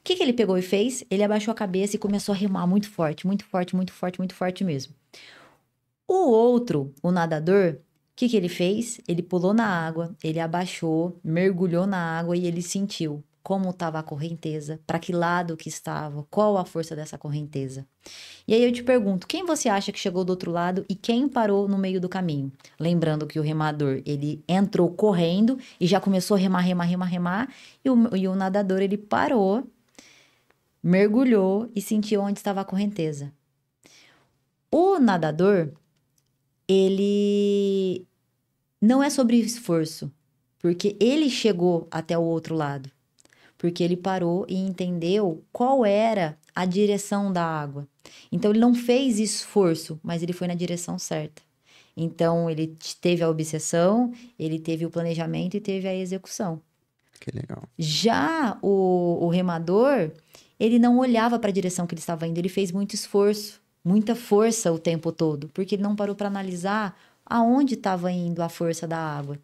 que ele pegou e fez? Ele abaixou a cabeça e começou a remar muito forte, muito forte, muito forte, muito forte mesmo. O outro, o nadador, o que ele fez? Ele pulou na água, ele abaixou, mergulhou na água e ele sentiu como estava a correnteza, para que lado que estava, qual a força dessa correnteza. E aí eu te pergunto, quem você acha que chegou do outro lado e quem parou no meio do caminho? Lembrando que o remador, ele entrou correndo e já começou a remar, e o nadador, ele parou, mergulhou e sentiu onde estava a correnteza. O nadador, ele não é sobre esforço, porque ele chegou até o outro lado, porque ele parou e entendeu qual era a direção da água. Então, ele não fez esforço, mas ele foi na direção certa. Então, ele teve a obsessão, ele teve o planejamento e teve a execução.
Que legal.
Já o remador, ele não olhava para a direção que ele estava indo, ele fez muito esforço, muita força o tempo todo, porque ele não parou para analisar aonde estava indo a força da água.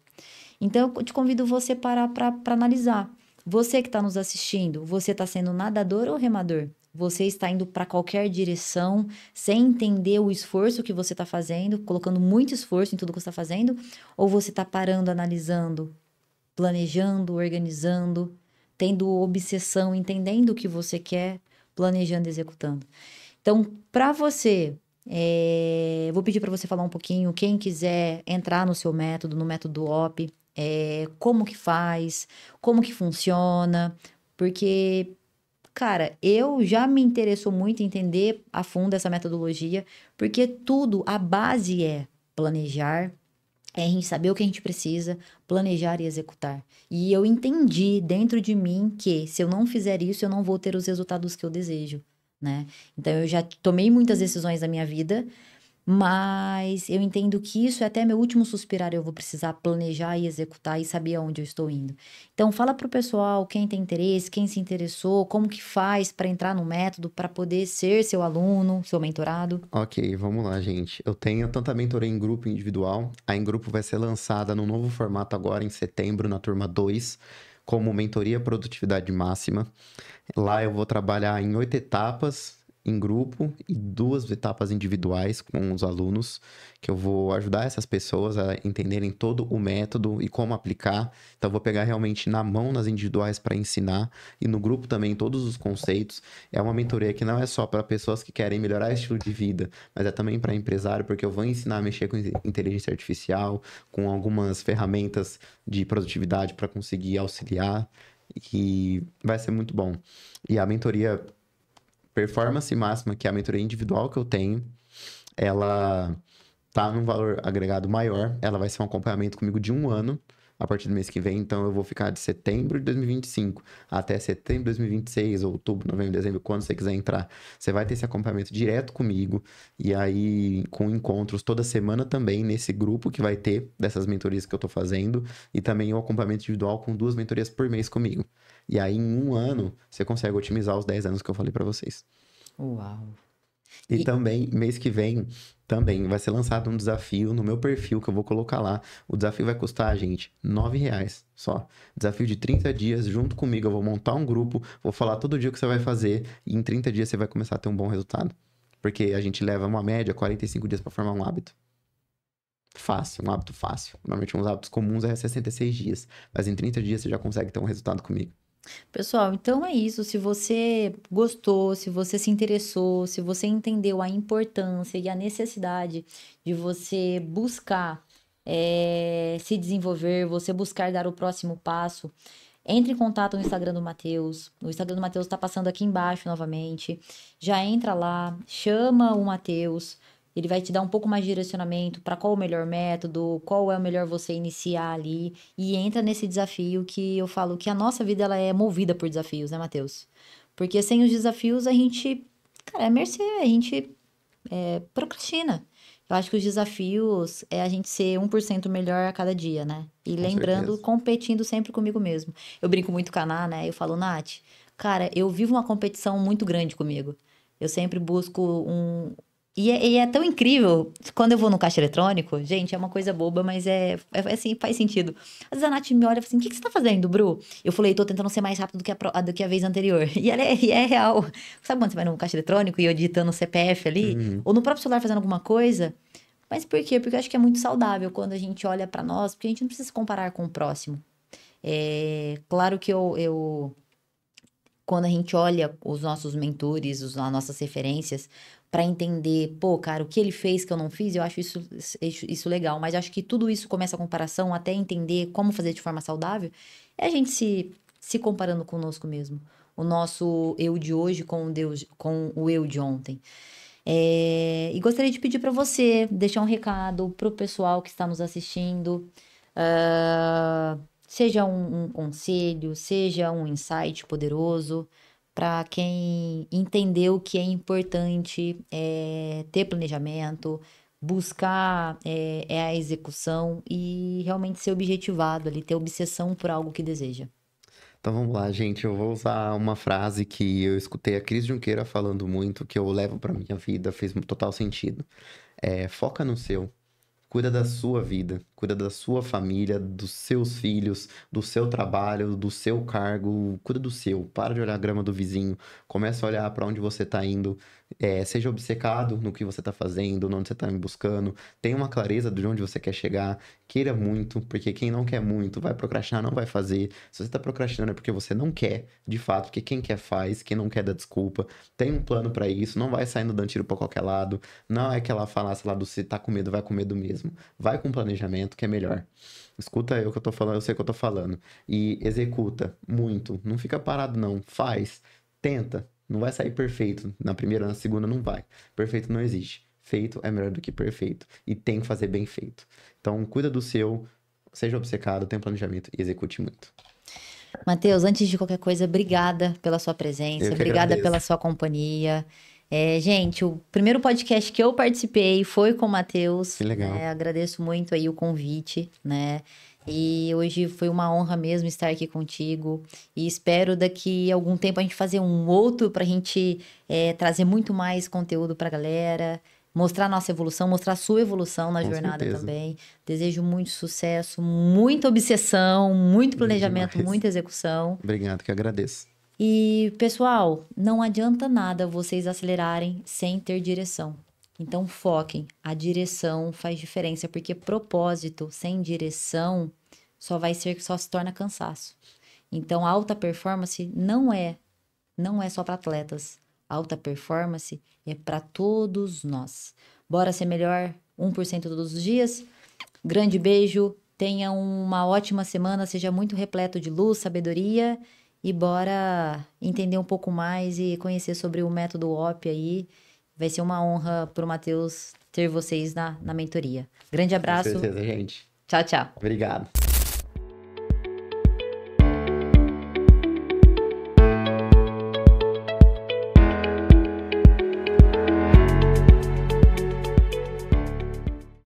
Então, eu te convido você para analisar. Você que está nos assistindo, você está sendo nadador ou remador? Você está indo para qualquer direção, sem entender o esforço que você está fazendo, colocando muito esforço em tudo que você está fazendo? Ou você está parando, analisando, planejando, organizando, tendo obsessão, entendendo o que você quer, planejando e executando? Então, para você Vou pedir para você falar um pouquinho, quem quiser entrar no seu método, no método OP, como que faz, como que funciona, porque, cara, eu já me interessou muito em entender a fundo essa metodologia, porque tudo, a base é planejar, é a gente saber o que a gente precisa, planejar e executar. E eu entendi dentro de mim que se eu não fizer isso, eu não vou ter os resultados que eu desejo, né? Então eu já tomei muitas decisões na minha vida, mas eu entendo que isso é até meu último suspirar, eu vou precisar planejar e executar e saber aonde eu estou indo. Então fala pro pessoal, quem tem interesse, quem se interessou, como que faz para entrar no método, para poder ser seu aluno, seu mentorado.
Ok, vamos lá, gente. Eu tenho tanto a mentoria em grupo e individual. A em grupo vai ser lançada num novo formato agora em setembro, na turma 2, como mentoria produtividade máxima. Lá eu vou trabalhar em 8 etapas em grupo e 2 etapas individuais com os alunos, que eu vou ajudar essas pessoas a entenderem todo o método e como aplicar. Então, eu vou pegar realmente na mão nas individuais para ensinar e no grupo também todos os conceitos. É uma mentoria que não é só para pessoas que querem melhorar o estilo de vida, mas é também para empresário, porque eu vou ensinar a mexer com inteligência artificial, com algumas ferramentas de produtividade para conseguir auxiliar. E vai ser muito bom. E a mentoria Performance Máxima, que é a mentoria individual que eu tenho, ela tá num valor agregado maior. Ela vai ser um acompanhamento comigo de 1 ano, a partir do mês que vem. Então, eu vou ficar de setembro de 2025 até setembro de 2026, outubro, novembro, dezembro, quando você quiser entrar. Você vai ter esse acompanhamento direto comigo. E aí, com encontros toda semana também, nesse grupo que vai ter dessas mentorias que eu tô fazendo. E também o acompanhamento individual com 2 mentorias por mês comigo. E aí, em 1 ano, você consegue otimizar os 10 anos que eu falei pra vocês.
Uau!
E
E,
também, mês que vem, também vai ser lançado um desafio no meu perfil que eu vou colocar lá. O desafio vai custar, gente, R$ 9 só. Desafio de 30 dias, junto comigo. Eu vou montar um grupo, vou falar todo dia o que você vai fazer. E em 30 dias você vai começar a ter um bom resultado. Porque a gente leva uma média, 45 dias para formar um hábito. Fácil, um hábito fácil. Normalmente uns hábitos comuns é 66 dias. Mas em 30 dias você já consegue ter um resultado comigo.
pessoal, então é isso. Se você gostou, se você se interessou, se você entendeu a importância e a necessidade de você buscar se desenvolver, você buscar dar o próximo passo, entre em contato no Instagram do Matheus. O Instagram do Matheus está passando aqui embaixo novamente. Já entra lá, chama o Matheus. Ele vai te dar um pouco mais de direcionamento para qual o melhor método, qual é o melhor você iniciar ali. E entra nesse desafio que eu falo que a nossa vida ela é movida por desafios, né, Matheus? Porque sem os desafios a gente, cara, é mercê, a gente procrastina. Eu acho que os desafios é a gente ser 1% melhor a cada dia, né? E
Com
lembrando,
certeza.
competindo sempre comigo mesmo. Eu brinco muito com a Ná, né? Eu falo, Nath, cara, eu vivo uma competição muito grande comigo. Eu sempre busco um. E é tão incrível, quando eu vou no caixa eletrônico, gente, é uma coisa boba, mas assim, faz sentido. Às vezes a Nath me olha e fala assim, o que você tá fazendo, Bru? Eu falei, tô tentando ser mais rápido do que a vez anterior. E é real. Sabe quando você vai no caixa eletrônico e eu digitando o CPF ali?
Uhum.
Ou no próprio celular fazendo alguma coisa? Mas por quê? Porque eu acho que é muito saudável quando a gente olha pra nós, porque a gente não precisa se comparar com o próximo. É claro que quando a gente olha os nossos mentores, as nossas referências, para entender, pô, cara, o que ele fez que eu não fiz, eu acho isso legal. Mas eu acho que tudo isso começa a comparação até entender como fazer de forma saudável, é a gente se comparando conosco mesmo. O nosso eu de hoje com o eu de ontem. E gostaria de pedir para você deixar um recado pro pessoal que está nos assistindo. Seja um conselho, seja um insight poderoso para quem entendeu que é importante ter planejamento, buscar a execução e realmente ser objetivado ali, ter obsessão por algo que deseja.
Então vamos lá, gente. Eu vou usar uma frase que eu escutei a Cris Junqueira falando muito, que eu levo pra minha vida, fez total sentido. Foca no seu. Cuida da sua vida. cuida da sua família, dos seus filhos, do seu trabalho, do seu cargo, cuida do seu. Para de olhar a grama do vizinho, começa a olhar para onde você está indo, seja obcecado no que você está fazendo, onde você está buscando, tenha uma clareza de onde você quer chegar, queira muito, porque quem não quer muito vai procrastinar, não vai fazer. Se você está procrastinando é porque você não quer, de fato, porque quem quer faz, quem não quer dá desculpa. Tem um plano para isso, não vai saindo dando tiro para qualquer lado, não é aquela falácia lá do se tá com medo, vai com medo mesmo. Vai com planejamento que é melhor. Escuta eu que eu tô falando, eu sei o que eu tô falando. E executa muito. Não fica parado, não. Faz. Tenta. Não vai sair perfeito. Na primeira, na segunda, não vai. Perfeito não existe. Feito é melhor do que perfeito. E tem que fazer bem feito. Então, cuida do seu, seja obcecado, tenha planejamento e execute muito.
Matheus, antes de qualquer coisa, obrigada pela sua presença, obrigada pela sua companhia. Gente, o primeiro podcast que eu participei foi com o Matheus.
Que legal.
Agradeço muito aí o convite, né? E hoje foi uma honra mesmo estar aqui contigo. E espero daqui a algum tempo a gente fazer um outro pra gente trazer muito mais conteúdo pra galera. Mostrar nossa evolução, mostrar a sua evolução na jornada também. Desejo muito sucesso, muita obsessão, muito planejamento, muita execução.
Obrigado, que agradeço.
E, pessoal, não adianta nada vocês acelerarem sem ter direção. Então, foquem. A direção faz diferença, porque propósito sem direção só se torna cansaço. Então, a alta performance não é só para atletas. Alta performance é para todos nós. Bora ser melhor 1% todos os dias? Grande beijo, tenha uma ótima semana, seja muito repleto de luz, sabedoria e bora entender um pouco mais e conhecer sobre o método OP aí. Vai ser uma honra pro Matheus ter vocês na mentoria. Grande abraço.
Com certeza, gente.
Tchau, tchau.
Obrigado.